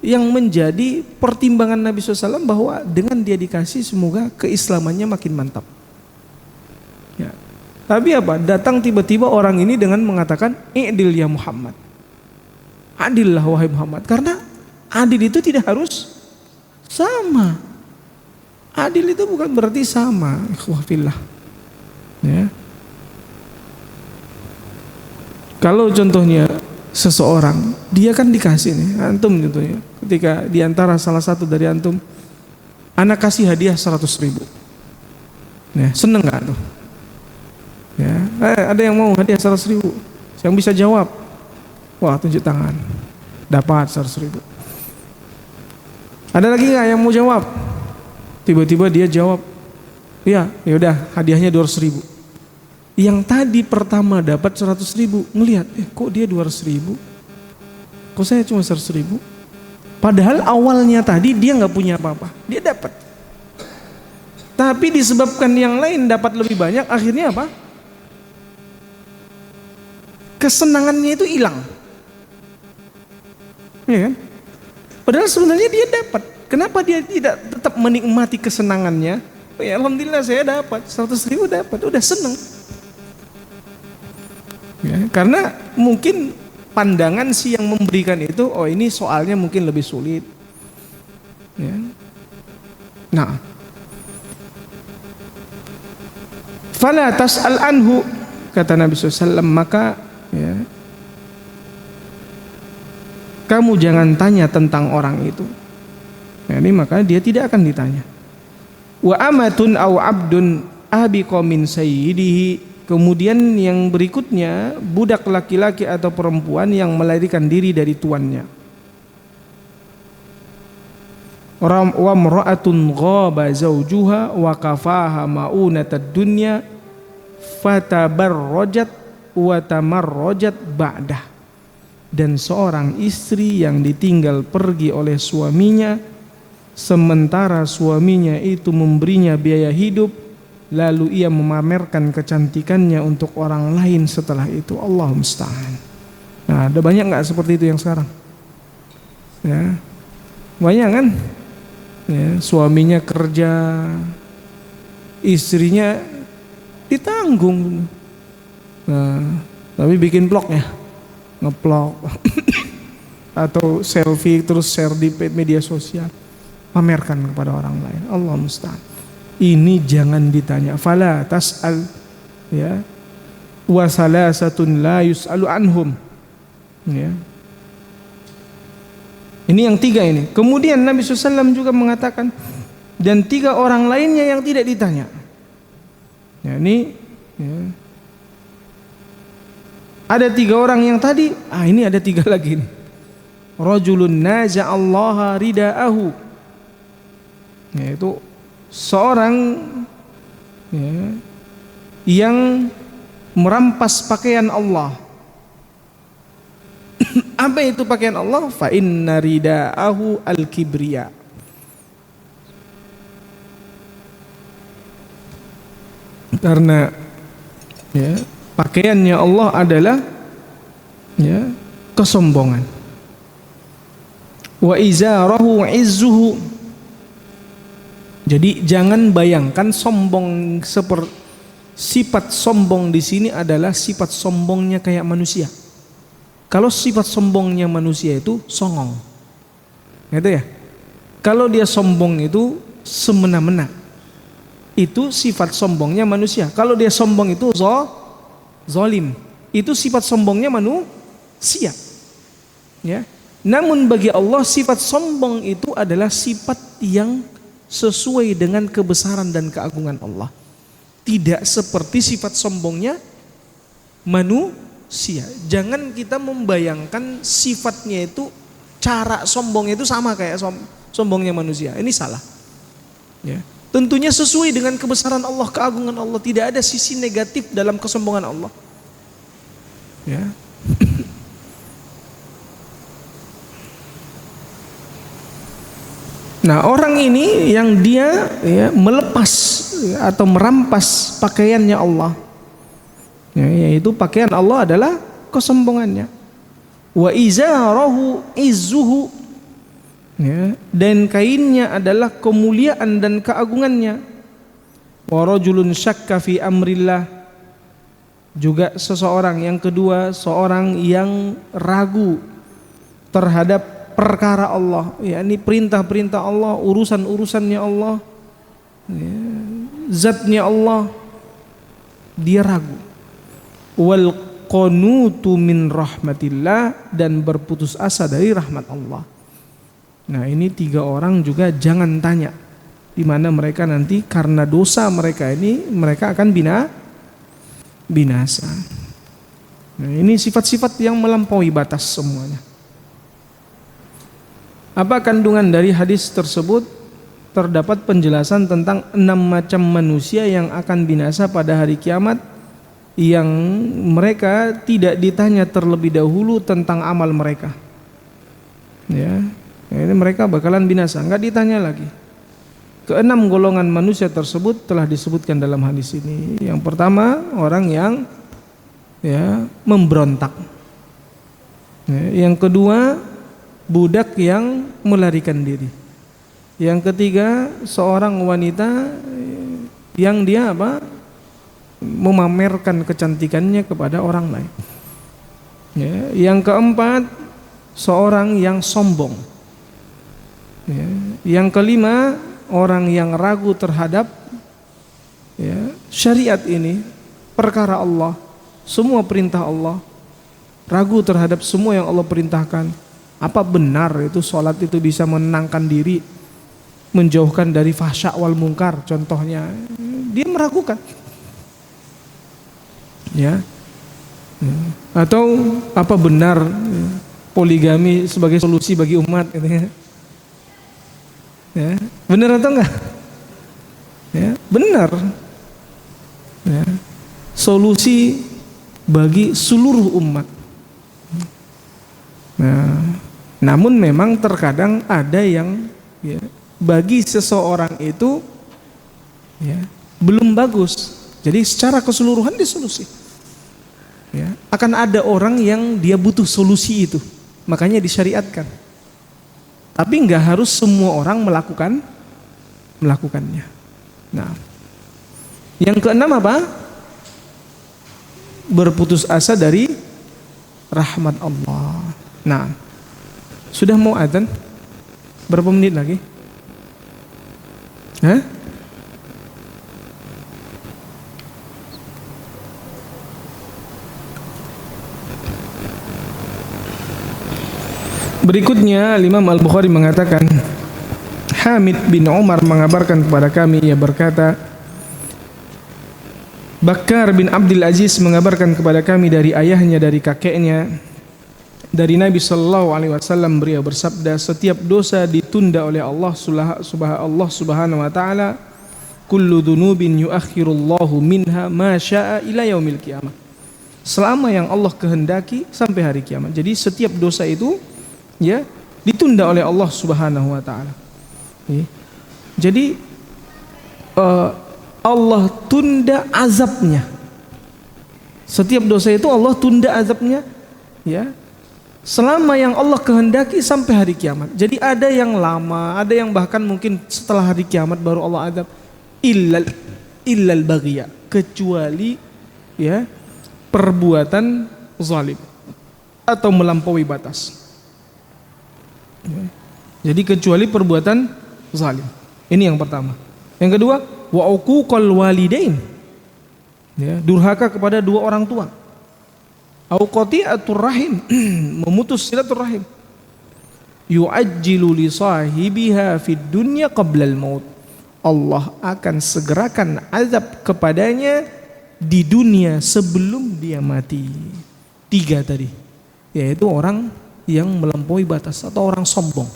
yang menjadi pertimbangan Nabi SAW, bahwa dengan dia dikasih semoga keislamannya makin mantap. Ya. Tapi apa? Datang tiba-tiba orang ini dengan mengatakan, i'dil ya Muhammad. Adillah wahai Muhammad. Karena adil itu tidak harus sama. Adil itu bukan berarti sama. Ikhwah fillah. Ya. Kalau contohnya seseorang, dia kan dikasih nih, antum contohnya, ketika diantara salah satu dari antum, anak kasih hadiah 100.000, ya, seneng gak tuh? Ya, ada yang mau hadiah 100.000, yang bisa jawab, wah tunjuk tangan, dapat 100.000. Ada lagi nggak yang mau jawab? Tiba-tiba dia jawab, ya, ya udah hadiahnya 200.000. Yang tadi pertama dapat 100.000, ngelihat, kok dia 200.000, kok saya cuma 100.000? Padahal awalnya tadi dia nggak punya apa-apa, dia dapat. Tapi disebabkan yang lain dapat lebih banyak, akhirnya apa? Kesenangannya itu hilang, ya kan? Padahal sebenarnya dia dapat. Kenapa dia tidak tetap menikmati kesenangannya? Oh ya, alhamdulillah saya dapat 100.000, dapat, udah seneng. Ya, karena mungkin pandangan si yang memberikan itu, oh ini soalnya mungkin lebih sulit. Ya. Nah, fala tas'al anhu, kata Nabi SAW, maka ya, kamu jangan tanya tentang orang itu. Ya, ini maka dia tidak akan ditanya. Wa amatun au abdun abiqa min sayyidihi. Kemudian yang berikutnya, budak laki-laki atau perempuan yang melarikan diri dari tuannya. Wa mra'atun ghaba zawjuha wa kafaha ma'unatad dunya fatabarrajat wa tamarrajat ba'dah. Dan seorang istri yang ditinggal pergi oleh suaminya, sementara suaminya itu memberinya biaya hidup, lalu ia memamerkan kecantikannya untuk orang lain setelah itu. Allah musta'an. Nah, ada banyak nggak seperti itu yang sekarang? Ya, banyak kan? Ya, suaminya kerja, istrinya ditanggung. Nah, tapi bikin vlog ya, ngeplok atau selfie terus share di media sosial, pamerkan kepada orang lain. Allah musta'an. Ini jangan ditanya. Fala tas'al, ya, wa salasatun la yus'alu anhum, ya. Ini yang tiga ini. Kemudian Nabi SAW juga mengatakan, dan 3 orang lainnya yang tidak ditanya. Ya, ini ya. Ada 3 orang yang tadi, ini ada 3 lagi nih. Rajulun naja'allaha rida'ahu, yaitu seorang ya, yang merampas pakaian Allah. Apa itu pakaian Allah? Fa inna rida'ahu al-kibriya. Karena ya, pakaiannya Allah adalah ya, kesombongan. Wa izarahu izzuhu. Jadi jangan bayangkan sombong sifat sombong di sini adalah sifat sombongnya kayak manusia. Kalau sifat sombongnya manusia itu songong, gitu ya. Kalau dia sombong itu semena-mena, itu sifat sombongnya manusia. Kalau dia sombong itu zalim, itu sifat sombongnya manusia. Ya. Namun bagi Allah sifat sombong itu adalah sifat yang sesuai dengan kebesaran dan keagungan Allah. Tidak seperti sifat sombongnya manusia. Jangan kita membayangkan sifatnya itu, cara sombongnya itu sama kayak sombongnya manusia. Ini salah. Ya. Tentunya sesuai dengan kebesaran Allah, keagungan Allah. Tidak ada sisi negatif dalam kesombongan Allah. Ya. Nah, orang ini yang dia melepas atau merampas pakaiannya Allah, yaitu pakaian Allah adalah kesombongannya. Wa izarahu izzuhu, dan kainnya adalah kemuliaan dan keagungannya. Wa rajulun syakka fi amrillah, juga seseorang yang kedua, seorang yang ragu terhadap perkara Allah, yakni perintah-perintah Allah, urusan-urusannya Allah, zatnya Allah, dia ragu. Wal qanutu min rahmatillah, dan berputus asa dari rahmat Allah. Nah, ini 3 orang juga jangan tanya di mana mereka nanti, karena dosa mereka ini mereka akan binasa. Nah, ini sifat-sifat yang melampaui batas semuanya. Apa kandungan dari hadis tersebut? Terdapat penjelasan tentang 6 macam manusia yang akan binasa pada hari kiamat, yang mereka tidak ditanya terlebih dahulu tentang amal mereka. Ya, ini mereka bakalan binasa, nggak ditanya lagi. Ke-6 golongan manusia tersebut telah disebutkan dalam hadis ini. Yang pertama, orang yang memberontak. Yang kedua, budak yang melarikan diri. Yang ketiga, seorang wanita yang dia memamerkan kecantikannya kepada orang lain. Yang keempat, seorang yang sombong. Yang kelima, orang yang ragu terhadap syariat ini, perkara Allah, semua perintah Allah, ragu terhadap semua yang Allah perintahkan. Apa benar itu sholat itu bisa menenangkan diri, menjauhkan dari fahsya wal mungkar? Contohnya, dia meragukan. Atau apa benar poligami sebagai solusi bagi umat? Benar atau enggak? Benar. Solusi bagi seluruh umat. Namun memang terkadang ada yang bagi seseorang itu belum bagus. Jadi secara keseluruhan disolusi. Akan ada orang yang dia butuh solusi itu, makanya disyariatkan. Tapi nggak harus semua orang melakukannya. Nah, yang keenam apa? Berputus asa dari rahmat Allah. Nah, sudah mau adzan? Berapa menit lagi? Berikutnya Imam Al-Bukhari mengatakan, Hamid bin Umar mengabarkan kepada kami, ia berkata, Bakar bin Abdul Aziz mengabarkan kepada kami dari ayahnya, dari kakeknya, dari Nabi sallallahu alaihi wasallam, beliau bersabda, setiap dosa ditunda oleh Allah Subhanahu wa taala. Kullu dzunubin yuakhirullahu minha ma syaa ila yaumil qiyamah. Selama yang Allah kehendaki sampai hari kiamat. Jadi setiap dosa itu ditunda oleh Allah Subhanahu wa taala. Jadi Allah tunda azabnya. Setiap dosa itu Allah tunda azabnya, selama yang Allah kehendaki sampai hari kiamat. Jadi ada yang lama, ada yang bahkan mungkin setelah hari kiamat baru Allah azab. Illal baghya, kecuali perbuatan zalim atau melampaui batas. Jadi kecuali perbuatan zalim. Ini yang pertama. Yang kedua, wa uquqal walidain, durhaka kepada dua orang tua. Au qati'atur rahim, memutus silaturahim. Yu'ajjilu li sahibiha fid dunya qabla al maut, Allah akan segerakan azab kepadanya di dunia sebelum dia mati. 3 tadi, yaitu orang yang melampaui batas atau orang sombong,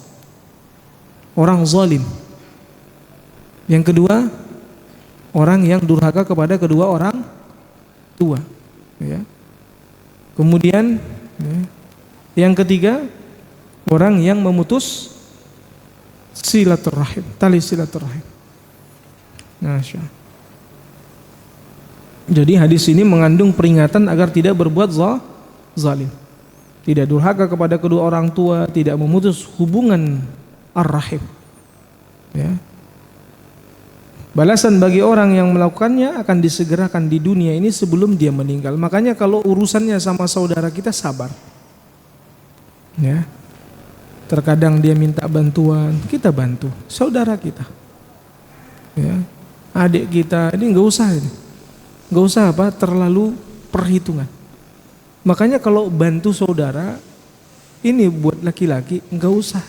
orang zalim. Yang kedua, orang yang durhaka kepada kedua orang tua, ya. Kemudian yang ketiga, orang yang memutus silaturahim, tali silaturahim. Masya. Jadi hadis ini mengandung peringatan agar tidak berbuat zalim, tidak durhaka kepada kedua orang tua, tidak memutus hubungan ar-rahim, ya. Balasan bagi orang yang melakukannya akan disegerakan di dunia ini sebelum dia meninggal. Makanya kalau urusannya sama saudara kita, sabar, ya. Terkadang dia minta bantuan, kita bantu saudara kita, ya. Adik kita ini nggak usah terlalu perhitungan. Makanya kalau bantu saudara ini buat laki-laki nggak usah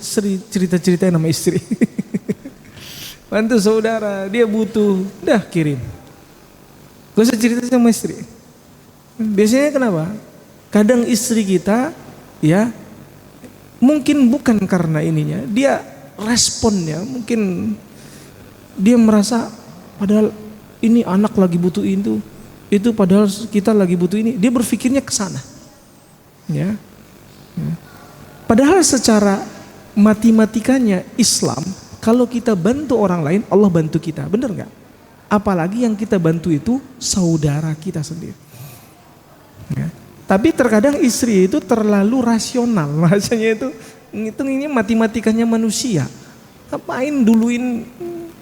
cerita-ceritain sama istri. Bantu saudara, dia butuh, dah kirim. Gak usah cerita sama istri. Biasanya kenapa? Kadang istri kita, ya, mungkin bukan karena ininya, dia responnya mungkin dia merasa padahal ini anak lagi butuh itu padahal kita lagi butuh ini. Dia berpikirnya ke sana, ya. Padahal secara matematikanya Islam, kalau kita bantu orang lain, Allah bantu kita, bener nggak? Apalagi yang kita bantu itu saudara kita sendiri, ya. Tapi terkadang istri itu terlalu rasional, maksudnya itu ngitungnya matematikanya manusia. Ngapain duluin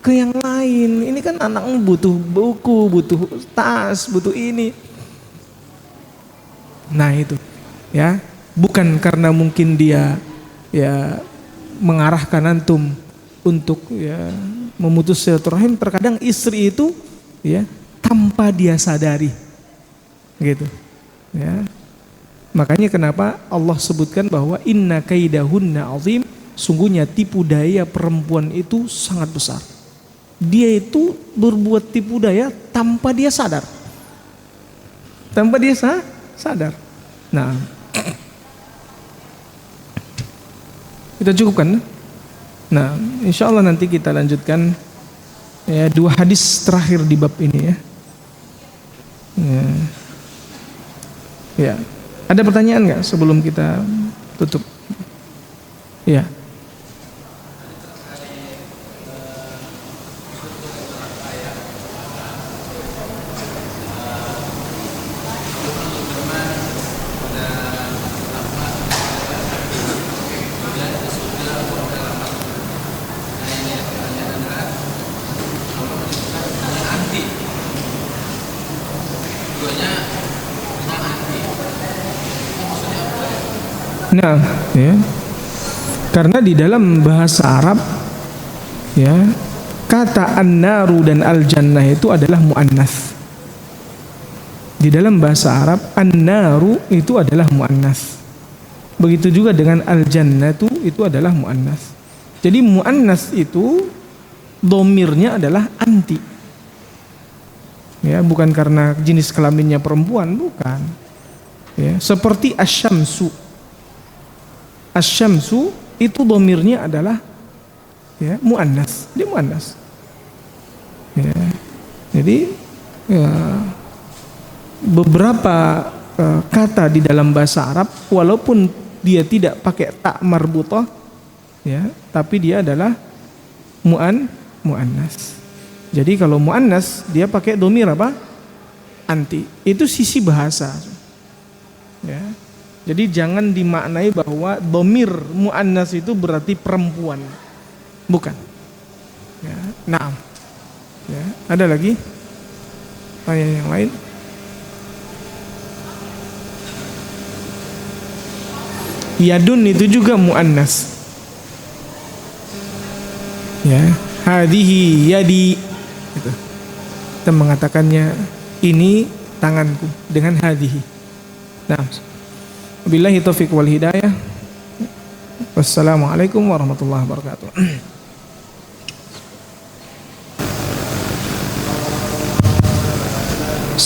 ke yang lain? Ini kan anakmu butuh buku, butuh tas, butuh ini. Nah itu, ya, bukan karena mungkin dia, ya, mengarahkan antum untuk, ya, memutus silaturahim. Terkadang istri itu, ya, tanpa dia sadari, gitu, ya. Makanya kenapa Allah sebutkan bahwa inna kaidahunna azim, sungguhnya tipu daya perempuan itu sangat besar. Dia itu berbuat tipu daya tanpa dia sadar, sadar. Nah, kita cukupkan. Nah, insya Allah nanti kita lanjutkan, ya, 2 hadis terakhir di bab ini, ya. Ya. Ada pertanyaan nggak sebelum kita tutup? Ya. Nah, ya, karena di dalam bahasa Arab, ya, kata an-naru dan al-jannah itu adalah muannas. Di dalam bahasa Arab an-naru itu adalah muannas. Begitu juga dengan al-jannatu itu adalah muannas. Jadi muannas itu domirnya adalah anti. Ya, bukan karena jenis kelaminnya perempuan, bukan. Ya, seperti asyamsu. Asyamsu itu domirnya adalah, ya, muannas, dia muannas. Ya, jadi, ya, beberapa kata di dalam bahasa Arab walaupun dia tidak pakai ta marbutah, ya, tapi dia adalah muannas. Jadi kalau muannas dia pakai domir apa? Anti. Itu sisi bahasa. Ya. Jadi jangan dimaknai bahwa domir muannas itu berarti perempuan, bukan. Ya, nah, ya, ada lagi pertanyaan yang lain? Yadun itu juga muannas. Ya, hadihi yadi. Gitu. Kita mengatakannya ini tanganku dengan hadihi. Nah. Billahi taufiq wal hidayah. Wassalamualaikum warahmatullahi wabarakatuh.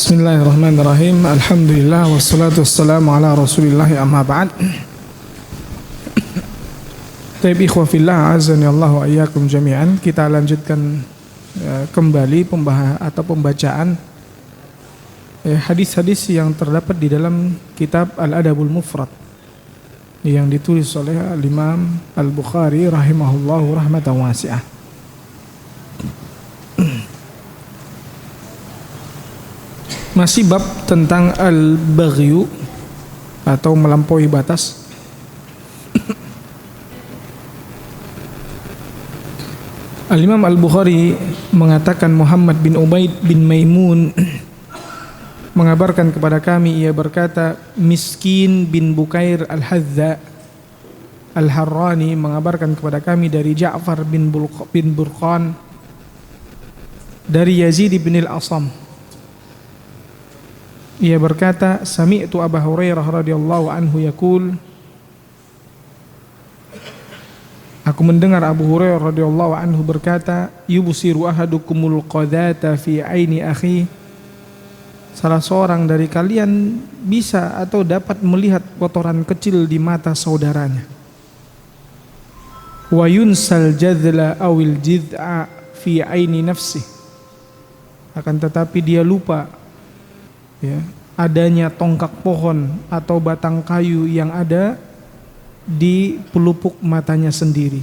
Bismillahirrahmanirrahim. Alhamdulillah wassalatu wassalamu ala Rasulillah amma ba'd. Taib ikhwah fillah azani Allah wa iyyakum jami'an. Kita lanjutkan kembali pembacaan hadis-hadis yang terdapat di dalam kitab Al-Adabul Mufrad yang ditulis oleh Al-Imam Al-Bukhari rahimahullahu rahmatan wasi'ah. Masih bab tentang al-baghyu atau melampaui batas. Al-Imam Al-Bukhari mengatakan Muhammad bin Ubaid bin Maimun mengabarkan kepada kami, ia berkata, Miskin bin Bukair Al-Hadza Al-Harrani mengabarkan kepada kami dari Ja'far bin Burqan dari Yazid bin Al-Asam. Ia berkata, Sami'tu Abu Hurairah radhiyallahu anhu yaqul, aku mendengar Abu Hurairah radhiyallahu anhu berkata, yubsiru ahadukumul qadata fi aini akhi, salah seorang dari kalian bisa atau dapat melihat kotoran kecil di mata saudaranya. Wa yunsal jadla awil jid'a fi aini nafsi, akan tetapi dia lupa adanya tongkak pohon atau batang kayu yang ada di pelupuk matanya sendiri.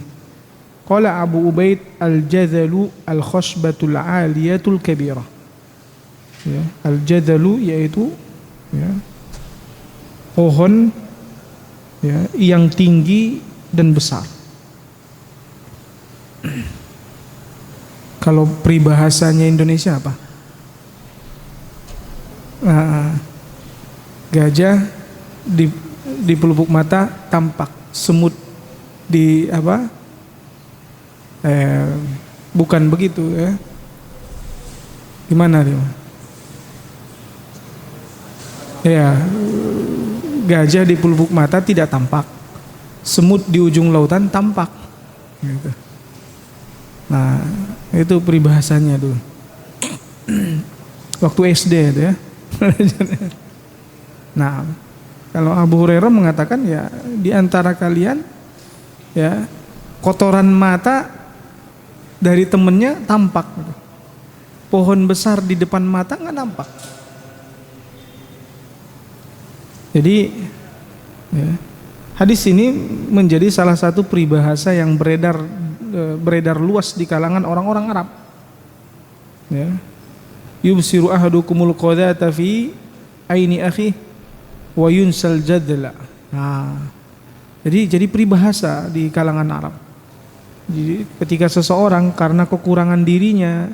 Qala Abu Ubaid al-jadhalu al-khashbatul 'aliyatul kabirah. Al-jadhalu yaitu pohon yang tinggi dan besar. Kalau peribahasanya Indonesia apa? Gajah di pelupuk mata tampak, semut di apa? Bukan begitu ya. Gimana dia? Ya, gajah di pelupuk mata tidak tampak, semut di ujung lautan tampak. Gitu. Nah, itu peribahasanya dulu. Waktu SD itu ya. Nah, kalau Abu Hurairah mengatakan ya di antara kalian ya kotoran mata dari temennya tampak, pohon besar di depan mata nggak nampak. Jadi hadis ini menjadi salah satu peribahasa yang beredar luas di kalangan orang-orang Arab. Ya. Yubsiru ahadukumul qadata fi aini akhi wa yunsal jadla. Nah, jadi peribahasa di kalangan Arab. Jadi ketika seseorang karena kekurangan dirinya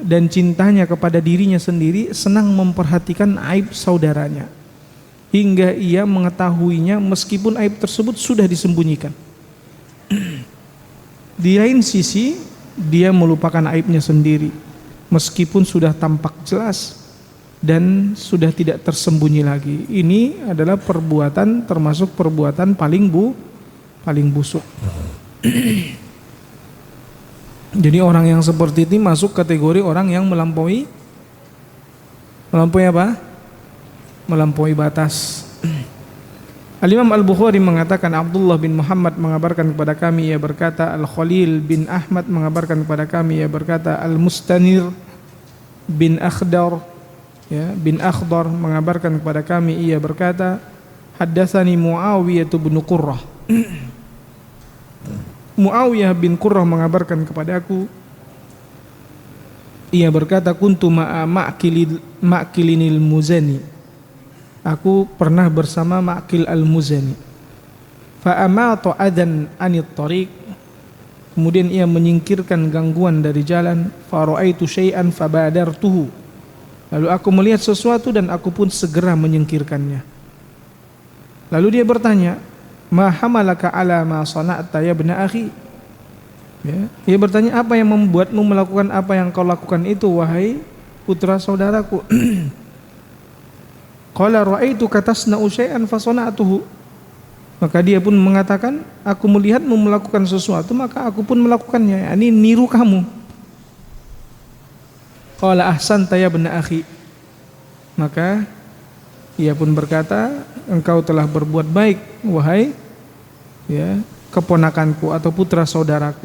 dan cintanya kepada dirinya sendiri senang memperhatikan aib saudaranya hingga ia mengetahuinya meskipun aib tersebut sudah disembunyikan. Di lain sisi dia melupakan aibnya sendiri meskipun sudah tampak jelas dan sudah tidak tersembunyi lagi. Ini adalah perbuatan termasuk perbuatan paling busuk. Jadi orang yang seperti ini masuk kategori orang yang melampaui apa? Melampaui batas. Al-Imam Al-Bukhari mengatakan Abdullah bin Muhammad mengabarkan kepada kami, ia berkata, Al-Khalil bin Ahmad mengabarkan kepada kami, ia berkata, Al-Mustanir bin Akhdar mengabarkan kepada kami, ia berkata, Haddatsani Muawiyah bin Qurrah. Muawiyah bin Qurrah mengabarkan kepada aku, ia berkata, kuntu ma'a Ma'kilinil Muzani. Aku pernah bersama Ma'kil al-Muzani. Fa'amatu adan anit tariq. Kemudian ia menyingkirkan gangguan dari jalan. Fara'aitu syai'an fabadartuhu. Lalu aku melihat sesuatu dan aku pun segera menyingkirkannya. Lalu dia bertanya, Ma hamalaka ala ma sana'ta ya ibna akhi? Ia bertanya, apa yang membuatmu melakukan apa yang kau lakukan itu, wahai putra saudaraku? Qala ra'aitu katasna'u syai'an fasana'tuhu. Maka dia pun mengatakan, aku melihatmu melakukan sesuatu maka aku pun melakukannya. Ini niru kamu. Qala ahsanta ya ibna akhi. Maka ia pun berkata, engkau telah berbuat baik wahai keponakanku atau putra saudaraku.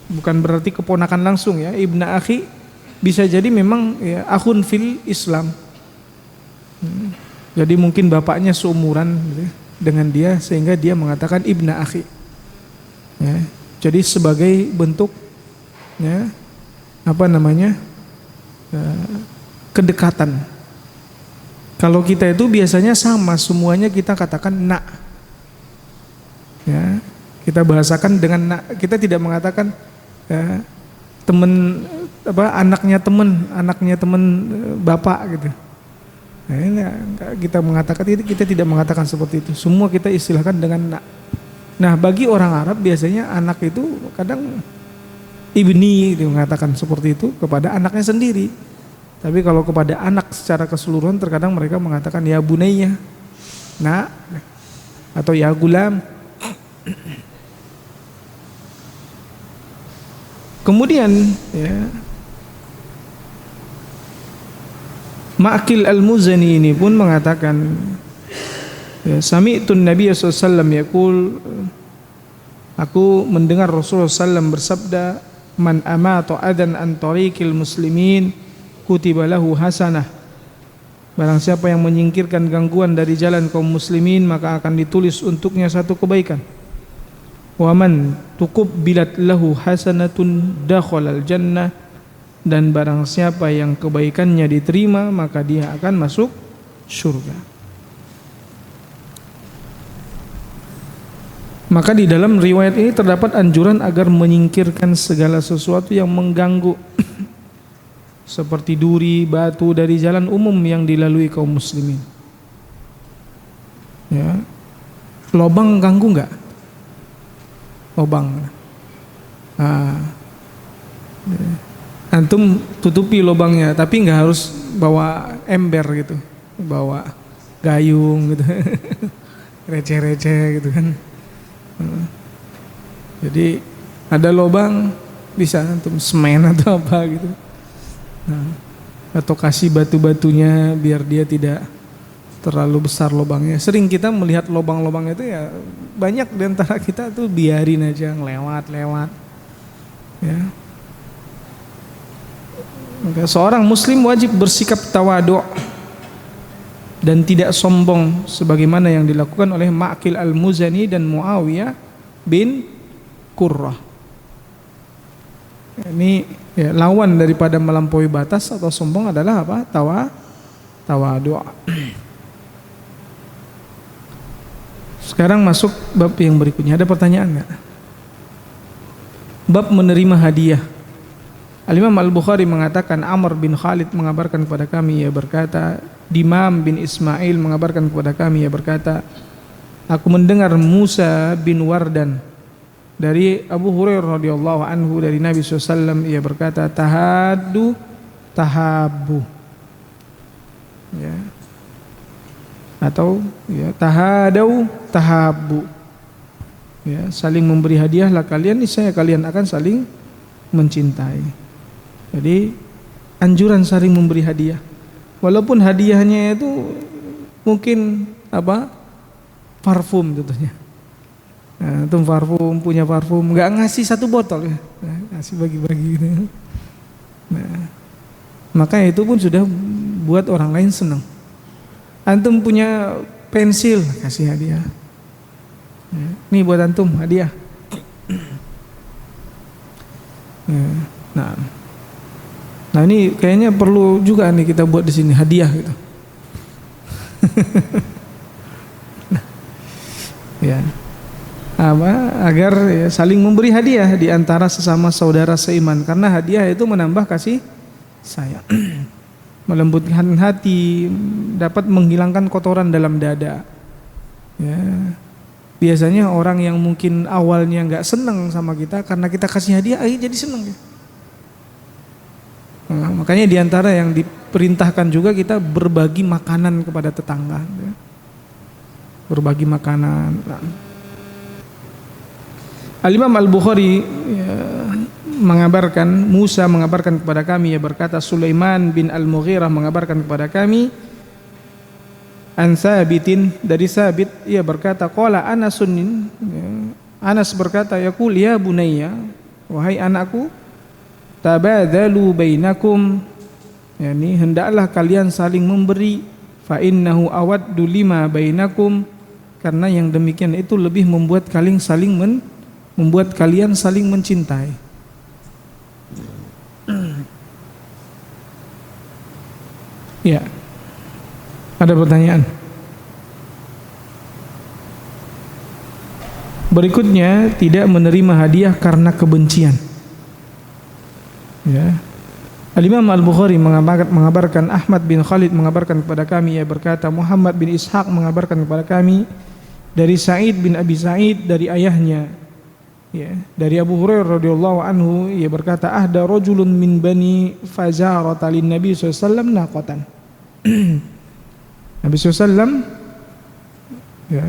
Bukan berarti keponakan langsung ya, ibna akhi bisa jadi memang akhun fil Islam. Jadi mungkin bapaknya seumuran dengan dia sehingga dia mengatakan ibna akhi. Jadi sebagai bentuk kedekatan. Kalau kita itu biasanya sama semuanya kita katakan nak. Kita bahasakan dengan nak. Kita tidak mengatakan anaknya teman bapak gitu. Kita tidak mengatakan seperti itu. Semua kita istilahkan dengan nak. Nah, bagi orang Arab biasanya anak itu kadang ibni mengatakan seperti itu kepada anaknya sendiri. Tapi kalau kepada anak secara keseluruhan terkadang mereka mengatakan ya bunayya, nak, atau ya gulam. Kemudian Ma'qil al-Muzani ini pun mengatakan Sami'tun Nabiy sallallahu alaihi wasallam yaqul, aku mendengar Rasulullah SAW bersabda, man amata adan an tariqil muslimin kutiba lahu hasanah. Barang siapa yang menyingkirkan gangguan dari jalan kaum muslimin maka akan ditulis untuknya satu kebaikan. Wa man tuqbilat lahu hasanatun dakhalal jannah, dan barang siapa yang kebaikannya diterima maka dia akan masuk surga. Maka di dalam riwayat ini terdapat anjuran agar menyingkirkan segala sesuatu yang mengganggu seperti duri, batu dari jalan umum yang dilalui kaum muslimin. Lobang ganggu enggak? Lobang. Antum tutupi lobangnya, tapi nggak harus bawa ember gitu, bawa gayung gitu, receh-receh gitu kan. Jadi ada lobang bisa antum semen atau apa gitu, atau kasih batu-batunya biar dia tidak terlalu besar lobangnya. Sering kita melihat lobang-lobang itu ya banyak diantara kita tuh biarin aja ngelewat-lewat. Maka seorang muslim wajib bersikap tawadhu dan tidak sombong sebagaimana yang dilakukan oleh Ma'qil al-Muzani dan Muawiyah bin Qurrah. Ini lawan daripada melampaui batas atau sombong adalah apa? Tawadhu. Sekarang masuk bab yang berikutnya. Ada pertanyaan enggak? Bab menerima hadiah. Al-Imam Al-Bukhari mengatakan, Amr bin Khalid mengabarkan kepada kami, ia berkata, Dimam bin Ismail mengabarkan kepada kami, ia berkata, aku mendengar Musa bin Wardan dari Abu Hurairah radhiyallahu anhu dari Nabi SAW, ia berkata, tahaddu tahabbu, atau tahadau tahabbu, saling memberi hadiahlah kalian, niscaya kalian akan saling mencintai. Jadi anjuran saling memberi hadiah, walaupun hadiahnya itu mungkin parfum contohnya. Itu parfum, punya parfum, nggak ngasih satu botol ya, ngasih bagi-bagi gitu. Maka itu pun sudah buat orang lain senang. Antum punya pensil, kasih hadiah. Nih buat antum hadiah. Nah ini kayaknya perlu juga nih kita buat di sini hadiah gitu. Agar saling memberi hadiah di antara sesama saudara seiman, karena hadiah itu menambah kasih sayang, melembutkan hati, dapat menghilangkan kotoran dalam dada. Biasanya orang yang mungkin awalnya nggak senang sama kita, karena kita kasih hadiah, jadi senang. Makanya diantara yang diperintahkan juga kita berbagi makanan kepada tetangga, berbagi makanan. Al-Imam Al-Bukhari Musa mengabarkan kepada kami, ia berkata, Sulaiman bin Al-Mughirah mengabarkan kepada kami, an Thabitin, dari Thabit, ia berkata, qala Anasun, Anas berkata, yaqul ya bunayya, wahai anakku, tabadzalu bainakum, yakni hendaklah kalian saling memberi, fa innahu awaddu lima bainakum, karena yang demikian itu lebih membuat kalian saling mencintai. Ya. Ada pertanyaan? Berikutnya, tidak menerima hadiah karena kebencian. Ya. Al-Imam Al-Bukhari mengabarkan, Ahmad bin Khalid mengabarkan kepada kami, ia berkata, Muhammad bin Ishaq mengabarkan kepada kami dari Sa'id bin Abi Sa'id dari ayahnya, ya, dari Abu Hurairah radhiyallahu anhu, ia berkata, ahda rajulun min bani Fazarata lin Nabi sallallahu alaihi wasallam naqatan. Nabi SAW, ya,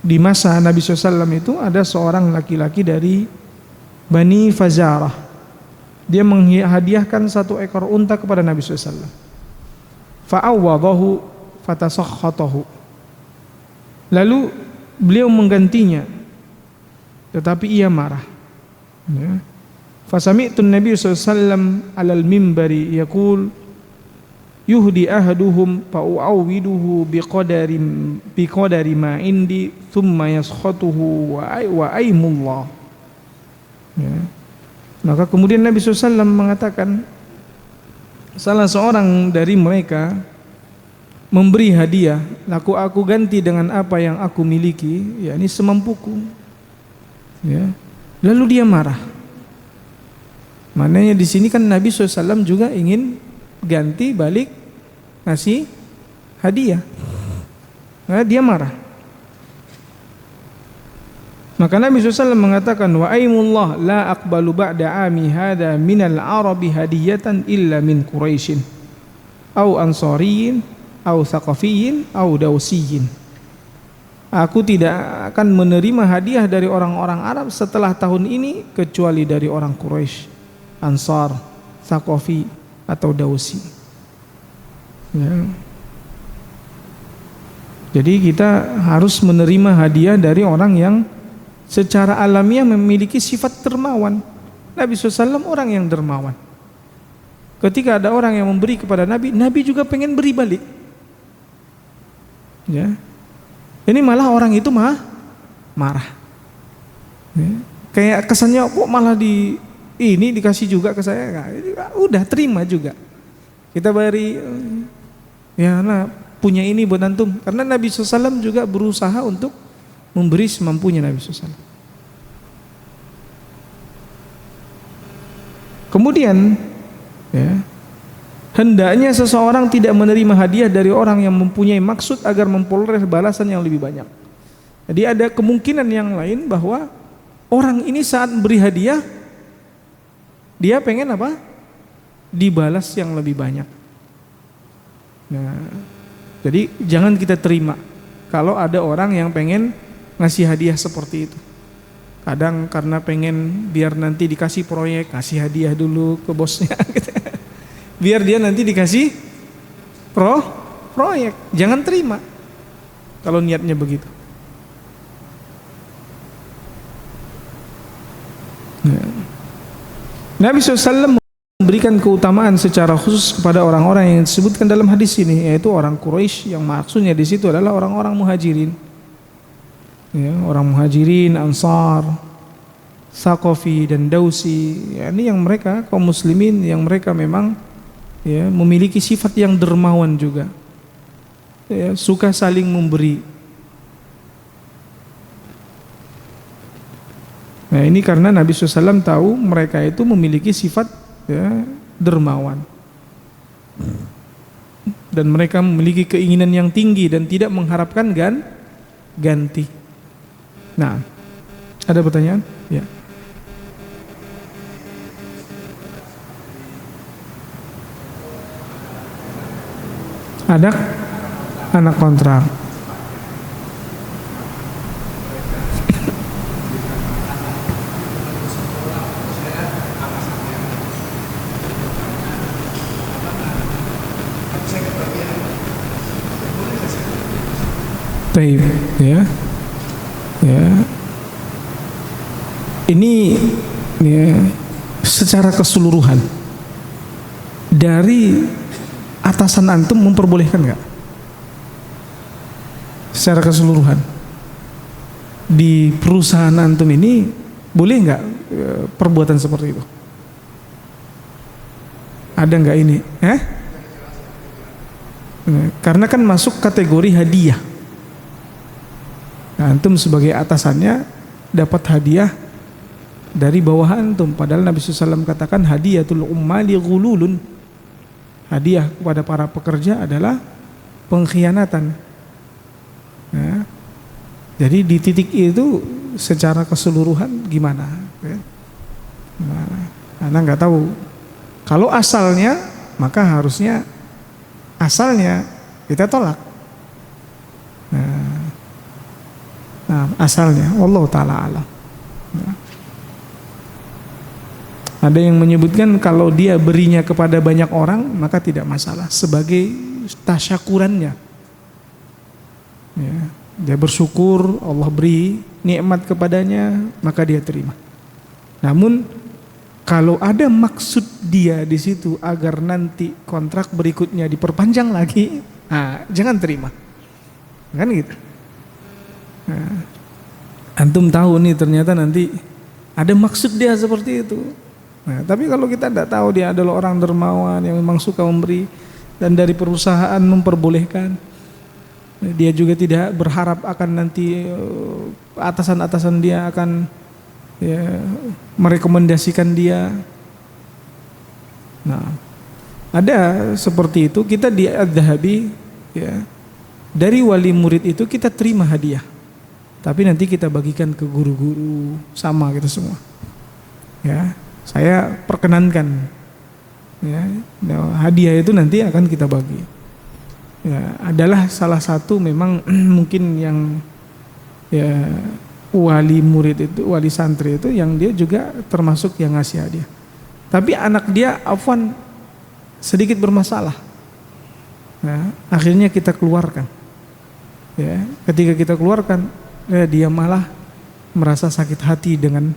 di masa Nabi SAW itu ada seorang laki-laki dari Bani Fazarah. Dia menghadiahkan 1 ekor unta kepada Nabi SAW. Fa'awwadahu fatasakhatahu. Lalu beliau menggantinya, tetapi ia marah. Ya. Fasami'tun Nabi SAW alal mimbari yaqul yuhdi ahaduhum fa'u'awwiduhu biqadari ma indi thumma yaskhatuhu wa aimullah. Ya. Maka kemudian Nabi SAW mengatakan, salah seorang dari mereka memberi hadiah, laku aku ganti dengan apa yang aku miliki, yakni semampuku. Ya. Lalu dia marah. Maknanya di sini kan Nabi SAW juga ingin ganti balik ngasih hadiah. Nah, dia marah. Maka Nabi SAW mengatakan, wa aimullah la aqbalu ba'da ami hadha minal arabi hadiyatan illa min Quraisyin au ansariyin au thaqafiyin au dausiyin. Aku tidak akan menerima hadiah dari orang-orang Arab setelah tahun ini kecuali dari orang Quraisy, Ansar, Thaqafi atau Dausi. Ya. Jadi kita harus menerima hadiah dari orang yang secara alamiah memiliki sifat dermawan. Nabi SAW orang yang dermawan. Ketika ada orang yang memberi kepada Nabi, Nabi juga pengen beri balik. Ya. Ini malah orang itu marah. Ya. Kayak kesannya kok malah ini dikasih juga ke saya, nah, udah terima juga. Kita beri, ya nah, punya ini buat antum. Karena Nabi SAW juga berusaha untuk memberi semampunya Nabi SAW. Kemudian, ya, hendaknya seseorang tidak menerima hadiah dari orang yang mempunyai maksud agar memperoleh balasan yang lebih banyak. Jadi ada kemungkinan yang lain bahwa orang ini saat beri hadiah, dia pengen apa? Dibalas yang lebih banyak. Nah, jadi jangan kita terima kalau ada orang yang pengen ngasih hadiah seperti itu. Kadang karena pengen biar nanti dikasih proyek, kasih hadiah dulu ke bosnya gitu. Biar dia nanti dikasih proyek. Jangan terima kalau niatnya begitu. Nabi SAW memberikan keutamaan secara khusus kepada orang-orang yang disebutkan dalam hadis ini, yaitu orang Quraisy, yang maksudnya di situ adalah orang-orang muhajirin. Ya, orang muhajirin, Ansar, Thaqafi dan Dausi. Ya, ini yang mereka kaum muslimin yang mereka memang, ya, memiliki sifat yang dermawan juga. Ya, suka saling memberi. Nah, ini karena Nabi SAW tahu mereka itu memiliki sifat, ya, dermawan, dan mereka memiliki keinginan yang tinggi dan tidak mengharapkan ganti. Nah, ada pertanyaan? Ya. Ada anak kontrak. Baik, ya. Ya. Ini ya, secara keseluruhan dari atasan antum memperbolehkan nggak? Secara keseluruhan di perusahaan antum ini boleh nggak perbuatan seperti itu? Ada nggak ini? Karena kan masuk kategori hadiah. Nah, antum sebagai atasannya dapat hadiah dari bawahan antum. Padahal Nabi SAW katakan hadiyatul ummali ghululun. Hadiah kepada para pekerja adalah pengkhianatan. Ya. Jadi di titik itu secara keseluruhan gimana? Ya. Nah, Anda nggak tahu. Kalau asalnya, maka harusnya asalnya kita tolak. Nah, asalnya, wallahu ta'ala alam. Nah. Ada yang menyebutkan kalau dia berinya kepada banyak orang maka tidak masalah sebagai tasyakurannya. Ya, dia bersyukur Allah beri nikmat kepadanya maka dia terima. Namun kalau ada maksud dia di situ agar nanti kontrak berikutnya diperpanjang lagi, jangan terima. Kan gitu. Nah, antum tahu nih ternyata nanti ada maksud dia seperti itu. Nah, tapi kalau kita tidak tahu dia adalah orang dermawan yang memang suka memberi dan dari perusahaan memperbolehkan, dia juga tidak berharap akan nanti atasan-atasan dia akan merekomendasikan dia. Nah, ada seperti itu. Kita di Adz-Dzahabi dari wali murid itu kita terima hadiah, tapi nanti kita bagikan ke guru-guru sama kita semua. Ya. Saya perkenankan hadiah itu nanti akan kita bagi. Adalah salah satu memang mungkin yang wali murid itu, wali santri itu yang dia juga termasuk yang ngasih hadiah. Tapi anak dia afwan sedikit bermasalah. Akhirnya kita keluarkan. Ketika kita keluarkan, dia malah merasa sakit hati dengan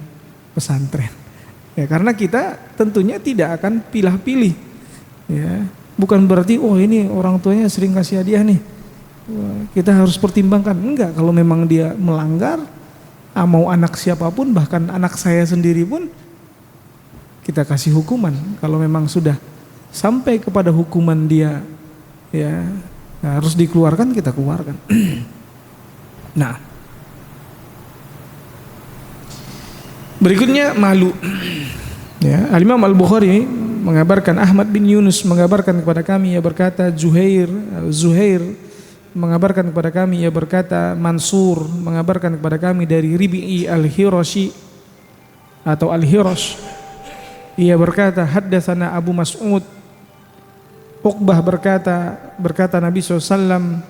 pesantren. Karena kita tentunya tidak akan pilah-pilih. Bukan berarti ini orang tuanya sering kasih hadiah nih, kita harus pertimbangkan. Enggak, kalau memang dia melanggar, mau anak siapapun, bahkan anak saya sendiri pun kita kasih hukuman. Kalau memang sudah sampai kepada hukuman dia harus dikeluarkan, kita keluarkan. Nah, berikutnya malu. Al-Imam Al-Bukhari mengabarkan, Ahmad bin Yunus mengabarkan kepada kami, ia berkata, Zuhair mengabarkan kepada kami, ia berkata, Mansur mengabarkan kepada kami dari Ribi'i Al-Hirashi atau Al-Hirash, ia berkata, haddatsana Abu Mas'ud. Uqbah berkata Nabi SAW,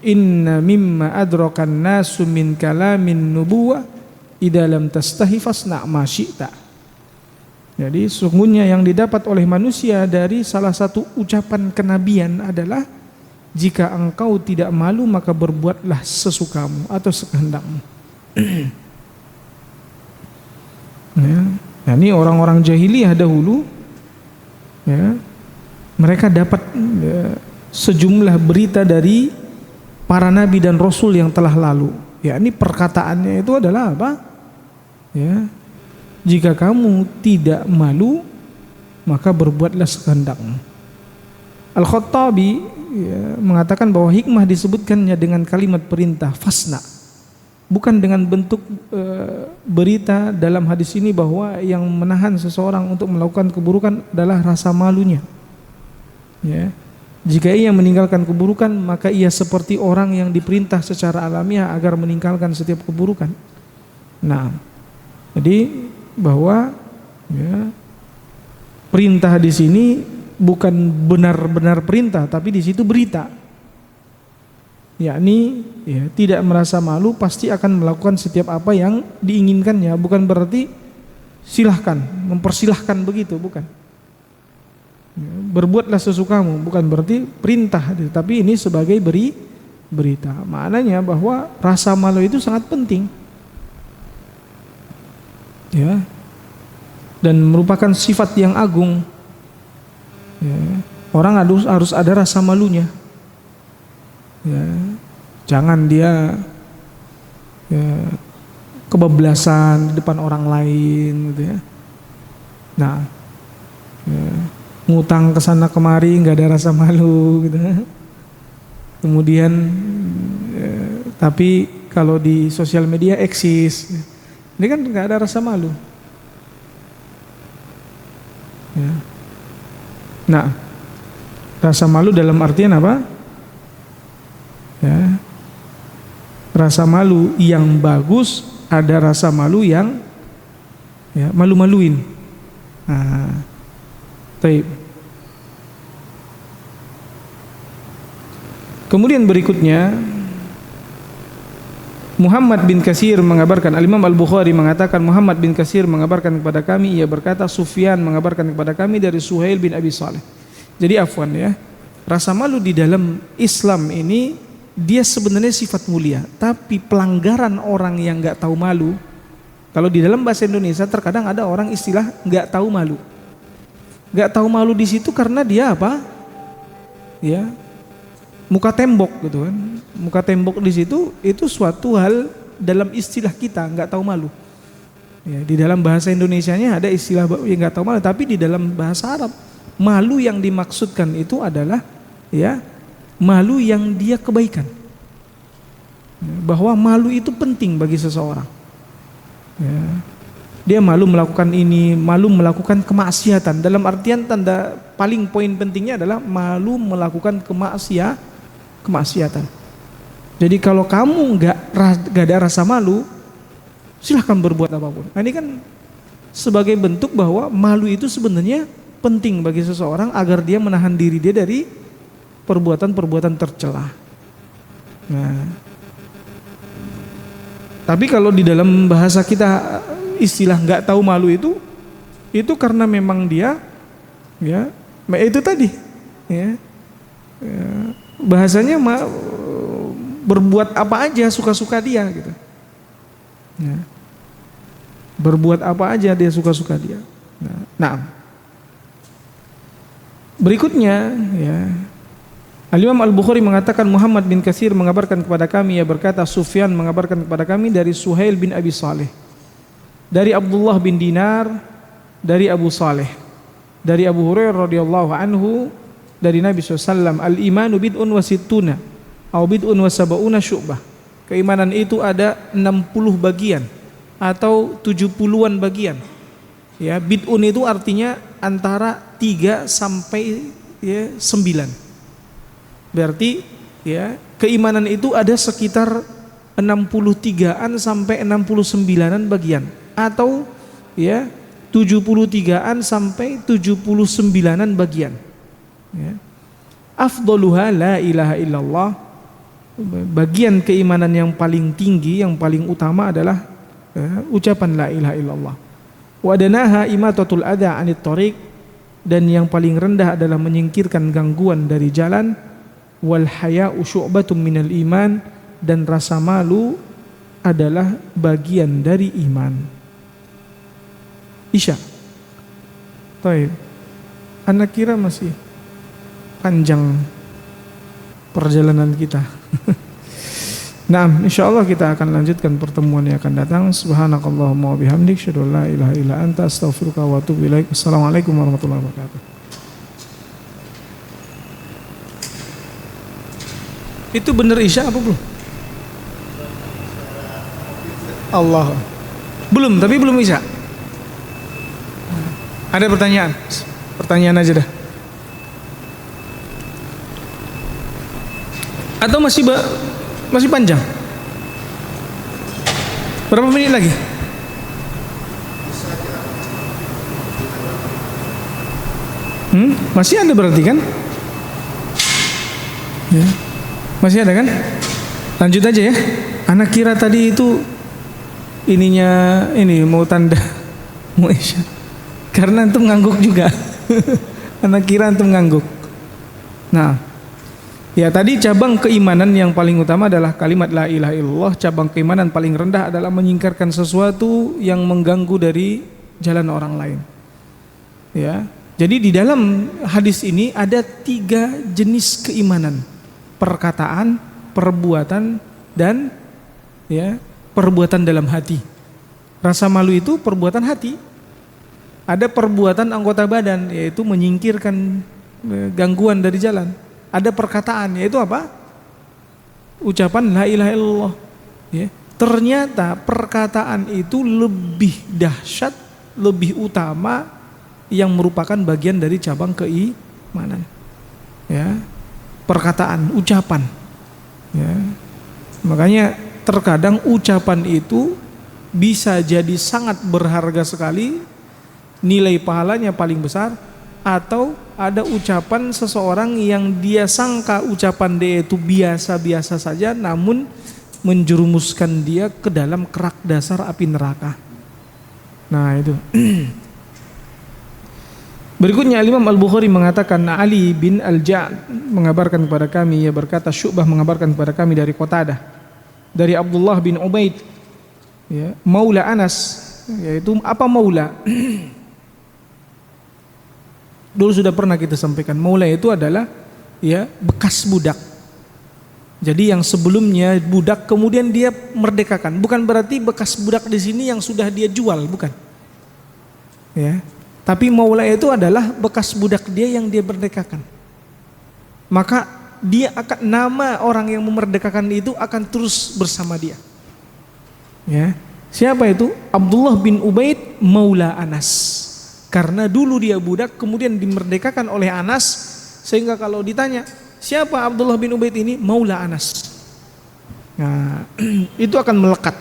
inna mimma adrakan nasu min kalamin nubuwah idza lam tastahi fasna' ma syi'ta. Jadi sungguhnya yang didapat oleh manusia dari salah satu ucapan kenabian adalah, jika engkau tidak malu maka berbuatlah sesukamu atau sekehendakmu. Nah, ini orang-orang jahiliyah dahulu, mereka dapat sejumlah berita dari para nabi dan rasul yang telah lalu. Ini perkataannya itu adalah apa? Jika kamu tidak malu maka berbuatlah sekehendakmu. Al-Khattabi mengatakan bahwa hikmah disebutkannya dengan kalimat perintah fasna, bukan dengan bentuk berita dalam hadis ini bahwa yang menahan seseorang untuk melakukan keburukan adalah rasa malunya. Jika ia meninggalkan keburukan maka ia seperti orang yang diperintah secara alamiah agar meninggalkan setiap keburukan. Nah, jadi bahwa perintah di sini bukan benar-benar perintah, tapi di situ berita. Yakni tidak merasa malu, pasti akan melakukan setiap apa yang diinginkannya. Bukan berarti silahkan, mempersilahkan begitu, bukan. Berbuatlah sesukamu, bukan berarti perintah, tapi ini sebagai berita. Maknanya bahwa rasa malu itu sangat penting. Ya. Dan merupakan sifat yang agung. Ya. Orang harus ada rasa malunya. Ya. Jangan dia kebablasan di depan orang lain gitu ya. Nah, ngutang ke sana kemari nggak ada rasa malu gitu. Kemudian tapi kalau di sosial media eksis, ini kan nggak ada rasa malu. Ya. Nah, rasa malu dalam artian apa? Ya. Rasa malu yang bagus, ada rasa malu yang malu-maluin. Nah, taib. Kemudian berikutnya Muhammad bin Katsir mengabarkan, Al-Imam Al-Bukhari mengatakan Muhammad bin Katsir mengabarkan kepada kami, ia berkata Sufyan mengabarkan kepada kami dari Suhail bin Abi Saleh. Jadi afwan ya, rasa malu di dalam Islam ini dia sebenarnya sifat mulia, tapi pelanggaran orang yang nggak tahu malu. Kalau di dalam bahasa Indonesia terkadang ada orang istilah nggak tahu malu. Nggak tahu malu di situ karena dia apa? Ya, muka tembok gitu kan. Muka tembok di situ itu suatu hal dalam istilah kita nggak tahu malu. Ya, di dalam bahasa Indonesianya ada istilah yang nggak tahu malu, tapi di dalam bahasa Arab malu yang dimaksudkan itu adalah ya malu yang dia kebaikan. Bahwa malu itu penting bagi seseorang. Ya. Dia malu melakukan ini, malu melakukan kemaksiatan. Dalam artian tanda paling poin pentingnya adalah malu melakukan kemaksiatan. Jadi kalau kamu nggak ada rasa malu, silahkan berbuat apapun. Nah, ini kan sebagai bentuk bahwa malu itu sebenarnya penting bagi seseorang agar dia menahan diri dia dari perbuatan-perbuatan tercela. Nah, tapi kalau di dalam bahasa kita istilah nggak tahu malu itu karena memang dia ya itu tadi ya, bahasanya berbuat apa aja suka-suka dia gitu. Ya. Berbuat apa aja dia suka-suka dia. Nah, berikutnya ya, Al-Imam Al-Bukhari mengatakan Muhammad bin Katsir mengabarkan kepada kami, ia berkata Sufyan mengabarkan kepada kami dari Suhail bin Abi Saleh, dari Abdullah bin Dinar, dari Abu Saleh, dari Abu Hurairah radhiyallahu anhu, dari Nabi SAW, al-imanu bid'un wa sittuna atau bid'un wa sab'una syu'bah. Keimanan itu ada 60 bagian atau 70-an bagian. Ya, bid'un itu artinya antara 3 sampai 9. Berarti ya, keimanan itu ada sekitar 63-an sampai 69-an bagian atau ya 73-an sampai 79-an bagian. Ya. Afdaluha la ilaha illallah. Bagian keimanan yang paling tinggi, yang paling utama adalah ucapan la ilaha illallah. Wa adnaha imatatul adha 'anit thariq, dan yang paling rendah adalah menyingkirkan gangguan dari jalan. Wal haya'u syu'batun minal iman, dan rasa malu adalah bagian dari iman. Isya. Baik. Anak kira masih panjang perjalanan kita. Nah, insyaallah kita akan lanjutkan pertemuan yang akan datang. Subhanakallahumma wa bihamdik, asyhadu an la ilaha illa anta, astaghfiruka wa atubu ilaik. Assalamualaikum warahmatullahi wabarakatuh. Itu benar isya apa belum? Allah. Belum, tapi belum isya. Ada pertanyaan? Pertanyaan aja dah. Atau masih panjang? Berapa menit lagi? Masih ada berarti kan? Ya. Masih ada kan? Lanjut aja ya. Anak kira tadi itu ininya ini mau tanda mau isya. Karena antum ngangguk juga. Anak kira antum ngangguk. Nah, Ya, tadi cabang keimanan yang paling utama adalah kalimat la ilaha illallah. Cabang keimanan paling rendah adalah menyingkirkan sesuatu yang mengganggu dari jalan orang lain. Ya. Jadi di dalam hadis ini ada 3 jenis keimanan: perkataan, perbuatan, dan ya, perbuatan dalam hati. Rasa malu itu perbuatan hati. Ada perbuatan anggota badan, yaitu menyingkirkan gangguan dari jalan. Ada perkataan, yaitu apa? Ucapan la ilaha illallah. Ya. Ternyata perkataan itu lebih dahsyat, lebih utama, yang merupakan bagian dari cabang keimanan. Ya. Perkataan, ucapan. Ya. Makanya terkadang ucapan itu bisa jadi sangat berharga sekali, nilai pahalanya paling besar. Atau ada ucapan seseorang yang dia sangka ucapan dia itu biasa-biasa saja, namun menjerumuskan dia ke dalam kerak dasar api neraka. Nah itu. Berikutnya Imam Al-Bukhari mengatakan, Ali bin Al-Ja'd mengabarkan kepada kami, ia berkata, Syu'bah mengabarkan kepada kami dari Qatadah, dari Abdullah bin Ubaid, ya, Maula Anas. Yaitu apa maula? Dulu sudah pernah kita sampaikan, maula itu adalah ya bekas budak. Jadi yang sebelumnya budak kemudian dia merdekakan. Bukan berarti bekas budak di sini yang sudah dia jual, bukan. Ya. Tapi maula itu adalah bekas budak dia yang dia merdekakan. Maka dia akan, nama orang yang memerdekakan itu akan terus bersama dia. Ya. Siapa itu? Abdullah bin Ubaid maula Anas. Karena dulu dia budak, kemudian dimerdekakan oleh Anas, sehingga kalau ditanya, siapa Abdullah bin Ubaid ini? Maula Anas. Nah, itu akan melekat.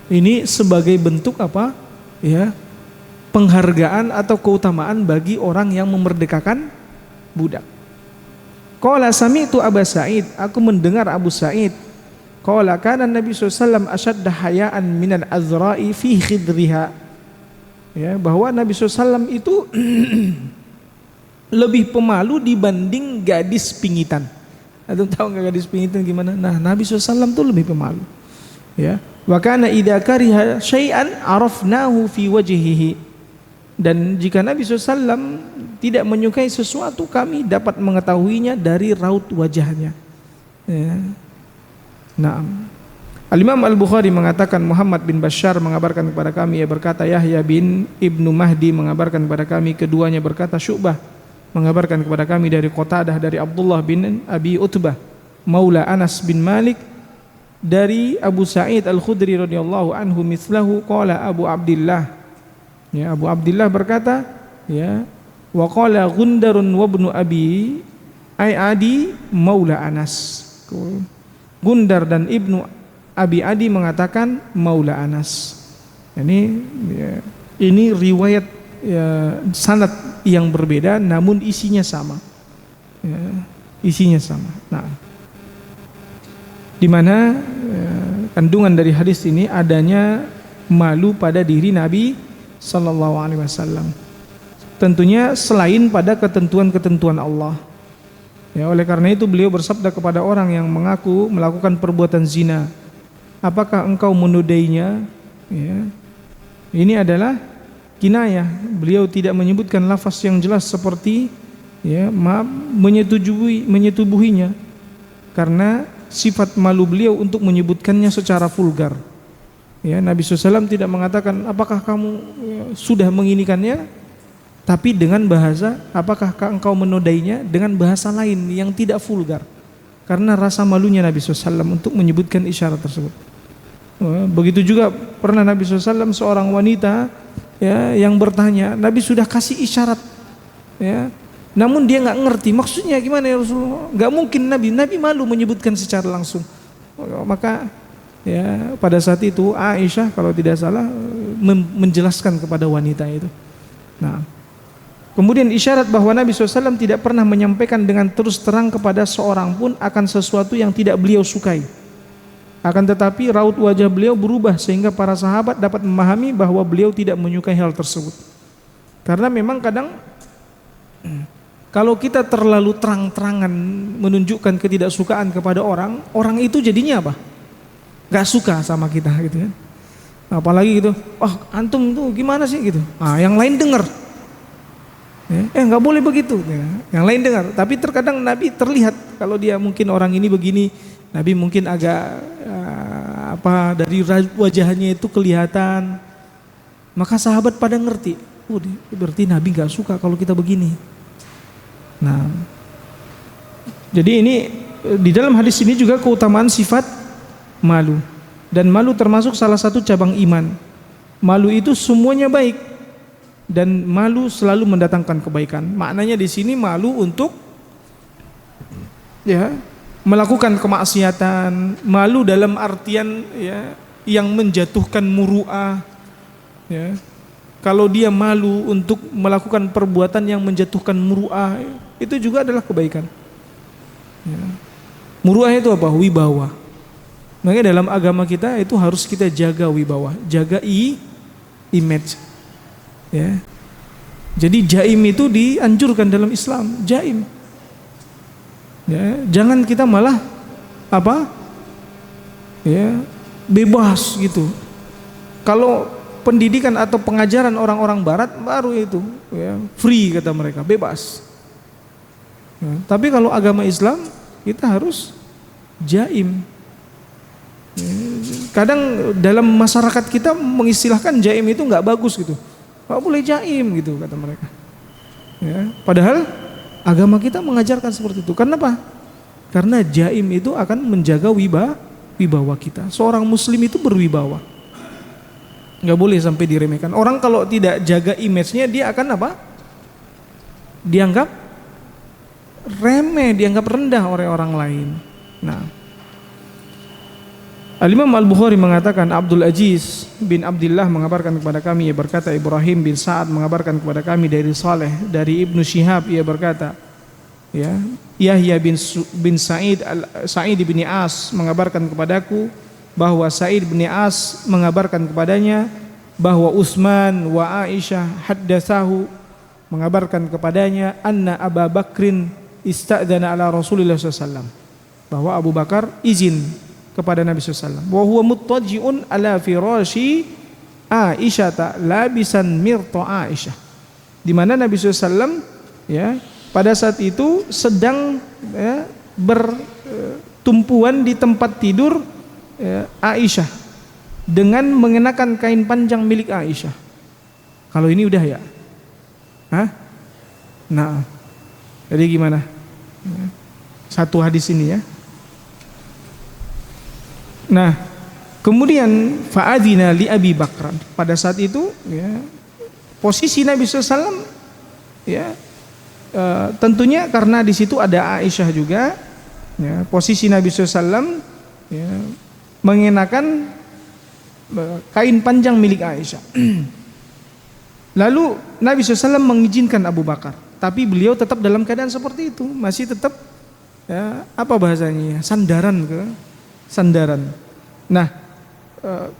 Ini sebagai bentuk apa? Ya, penghargaan atau keutamaan bagi orang yang memerdekakan budak. Qala sami'tu Aba Sa'id, aku mendengar Abu Sa'id. Qala kana Nabi sallallahu alaihi wasallam ashadda haya'an minal azra'i fi khidriha. Ya, bahwa Nabi SAW itu lebih pemalu dibanding gadis pingitan. Antum tahu nggak gadis pingitan gimana? Nah, Nabi SAW itu lebih pemalu. Ya, wa kana idza kariha syai'an arafnahu fi wajhihi. Dan jika Nabi SAW tidak menyukai sesuatu, kami dapat mengetahuinya dari raut wajahnya. Ya. Nah, Al-Imam Al-Bukhari mengatakan, Muhammad bin Bashar mengabarkan kepada kami, ia berkata, Yahya bin Ibnu Mahdi mengabarkan kepada kami, keduanya berkata, Syu'bah mengabarkan kepada kami dari Qatadah, dari Abdullah bin Abi Utbah maula Anas bin Malik, dari Abu Sa'id Al-Khudri radhiyallahu anhu mislahu, qala Abu Abdillah, ya, Abu Abdillah berkata, ya, wa qala Gundarun wa ibnu Abi Adi maula Anas. Gundar dan Ibnu Abi Adi mengatakan maula Anas. Ini riwayat ya, sanad yang berbeda, namun isinya sama. Ya, isinya sama. Nah, di mana kandungan dari hadis ini adanya malu pada diri Nabi Sallallahu Alaihi Wasallam. Tentunya selain pada ketentuan-ketentuan Allah. Ya, oleh karena itu beliau bersabda kepada orang yang mengaku melakukan perbuatan zina, apakah engkau menodainya? Ya. Ini adalah kinayah. Beliau tidak menyebutkan lafaz yang jelas seperti ya, menyetubuhinya, karena sifat malu beliau untuk menyebutkannya secara vulgar. Ya, Nabi SAW tidak mengatakan apakah kamu ya, sudah menginikannya, tapi dengan bahasa apakah engkau menodainya, dengan bahasa lain yang tidak vulgar, karena rasa malunya Nabi SAW untuk menyebutkan isyarat tersebut. Begitu juga pernah Nabi SAW seorang wanita ya, yang bertanya, Nabi sudah kasih isyarat ya, namun dia nggak ngerti maksudnya gimana ya Rasulullah. Nggak mungkin Nabi malu menyebutkan secara langsung. Maka ya pada saat itu Aisyah kalau tidak salah menjelaskan kepada wanita itu. Nah, kemudian isyarat bahwa Nabi SAW tidak pernah menyampaikan dengan terus terang kepada seorang pun akan sesuatu yang tidak beliau sukai. Akan tetapi raut wajah beliau berubah sehingga para sahabat dapat memahami bahwa beliau tidak menyukai hal tersebut. Karena memang kadang Kalau kita terlalu terang-terangan menunjukkan ketidaksukaan kepada orang, orang itu jadinya apa? Gak suka sama kita gitu kan. Apalagi gitu, antum tuh gimana sih gitu. Yang lain dengar. Nggak boleh begitu. Yang lain dengar. Tapi terkadang Nabi terlihat kalau dia mungkin orang ini begini, Nabi mungkin agak dari wajahnya itu kelihatan. Maka sahabat pada ngerti. Berarti Nabi nggak suka kalau kita begini. Nah, jadi ini di dalam hadis ini juga keutamaan sifat malu. Dan malu termasuk salah satu cabang iman. Malu itu semuanya baik dan malu selalu mendatangkan kebaikan. Maknanya di sini malu untuk melakukan kemaksiatan, malu dalam artian yang menjatuhkan muru'ah. Kalau dia malu untuk melakukan perbuatan yang menjatuhkan muru'ah, itu juga adalah kebaikan. Muru'ah itu apa? Wibawa. Makanya dalam agama kita itu harus kita jaga wibawa, jaga image. Jadi jaim itu dianjurkan dalam Islam, jaim. Jangan kita malah bebas gitu. Kalau pendidikan atau pengajaran orang-orang Barat baru itu free kata mereka, bebas. Tapi kalau agama Islam kita harus jaim. Kadang dalam masyarakat kita mengistilahkan jaim itu nggak bagus gitu, nggak boleh jaim gitu kata mereka. Padahal agama kita mengajarkan seperti itu. Kenapa? Karena jaim itu akan menjaga wibawa kita. Seorang Muslim itu berwibawa, nggak boleh sampai diremehkan. Orang kalau tidak jaga image-nya dia akan dianggap remeh, dianggap rendah oleh orang lain. Nah, Al-Imam Al-Bukhari mengatakan, Abdul Aziz bin Abdullah mengabarkan kepada kami, ia berkata, Ibrahim bin Sa'ad mengabarkan kepada kami dari Saleh, dari Ibnu Syihab, ia berkata, Yahya bin Sa'id bin As mengabarkan kepadaku bahwa Sa'id bin As mengabarkan kepadanya bahwa Utsman wa Aisyah haddatsahu mengabarkan kepadanya anna Abu Bakrin istadzana ala Rasulillah SAW, bahwa Abu Bakar izin kepada Nabi SAW. Wa huwa muttaji'un ala firashi Aisyah labisan mirta Aisyah. Di mana Nabi SAW pada saat itu sedang bertumpuan di tempat tidur Aisyah dengan mengenakan kain panjang milik Aisyah. Kalau ini udah ya? Nah, jadi gimana? Satu hadis ini ya. Nah, kemudian fa'adzina li Abi Bakr. Pada saat itu posisi Nabi SAW tentunya karena di situ ada Aisyah juga. Posisi Nabi SAW mengenakan kain panjang milik Aisyah. Lalu Nabi SAW mengizinkan Abu Bakar, tapi beliau tetap dalam keadaan seperti itu, masih tetap apa bahasanya? Sandaran. Nah,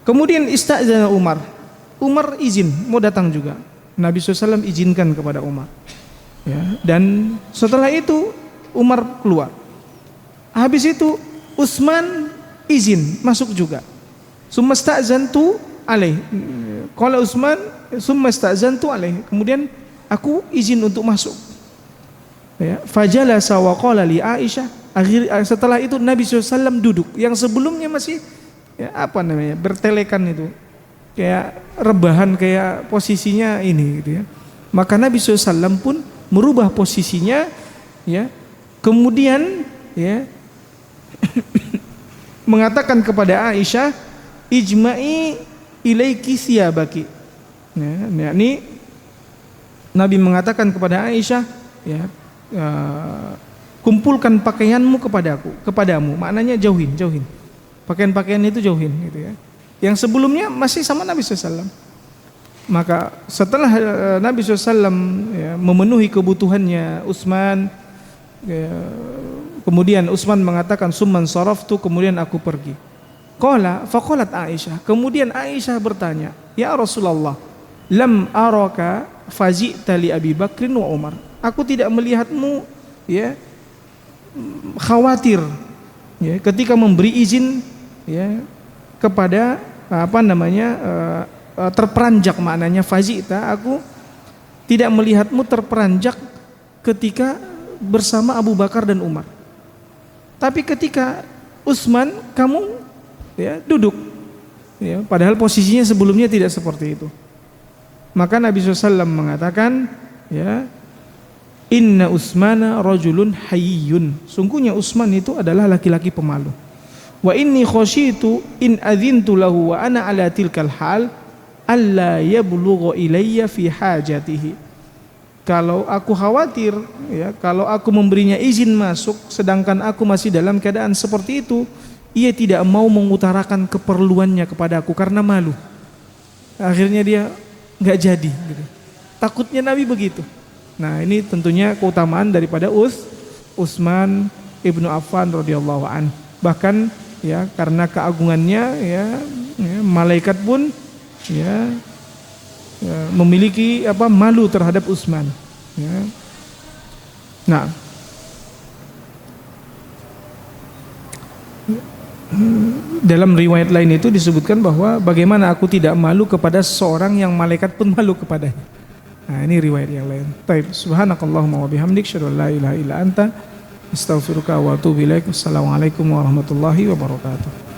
kemudian istazana Umar. Umar izin mau datang juga. Nabi SAW izinkan kepada Umar. Dan setelah itu Umar keluar. Habis itu Utsman izin masuk juga. Summa sta'zantu alaih. Qala Utsman summa sta'zantu alaih. Kemudian aku izin untuk masuk. Fajalasa wa qala li Aisyah. Setelah itu Nabi SAW duduk. Yang sebelumnya masih bertelekan itu, kayak rebahan, kayak posisinya ini gitu ya. Maka Nabi SAW pun merubah posisinya, kemudian mengatakan kepada Aisyah, ijma'i ilaiki siyabaki. Ini Nabi mengatakan kepada Aisyah, kumpulkan pakaianmu kepadamu. Maknanya jauhin. Pakaian-pakaian itu jauhin gitu ya. Yang sebelumnya masih sama Nabi SAW. Maka setelah Nabi SAW memenuhi kebutuhannya Utsman, kemudian Utsman mengatakan summan saraftu, kemudian aku pergi. Faqalat Aisyah, kemudian Aisyah bertanya, ya Rasulullah, lam araka faji'ta li Abi Bakrin wa Umar. aku tidak melihatmu ya khawatir ya ketika memberi izin ya kepada terperanjak, maknanya fazita, aku tidak melihatmu terperanjak ketika bersama Abu Bakar dan Umar. Tapi ketika Utsman kamu ya duduk ya, padahal posisinya sebelumnya tidak seperti itu. Maka Nabi SAW mengatakan ya, inna Utsmana rajulun hayyun, sungguhnya Utsman itu adalah laki-laki pemalu. Wa inni khasyitu in adzintu lahu wa ana ala tilkal hal alla yablugha ilayya fi hajatihi. Kalau aku khawatir ya, kalau aku memberinya izin masuk sedangkan aku masih dalam keadaan seperti itu, ia tidak mau mengutarakan keperluannya kepada aku karena malu. Akhirnya dia nggak jadi gitu. Takutnya Nabi begitu. Nah, ini tentunya keutamaan daripada Utsman ibnu Affan radhiyallahu an. Bahkan ya karena keagungannya ya malaikat pun ya memiliki malu terhadap Utsman ya. Nah, dalam riwayat lain itu disebutkan bahwa bagaimana aku tidak malu kepada seorang yang malaikat pun malu kepadanya. Nah, ini riwayat yang lain. Baik, subhanakallahumma wa bihamdik, asyhadu an la ilaha illa anta, astaghfiruka wa atubu ilaik. Assalamualaikum warahmatullahi wabarakatuh.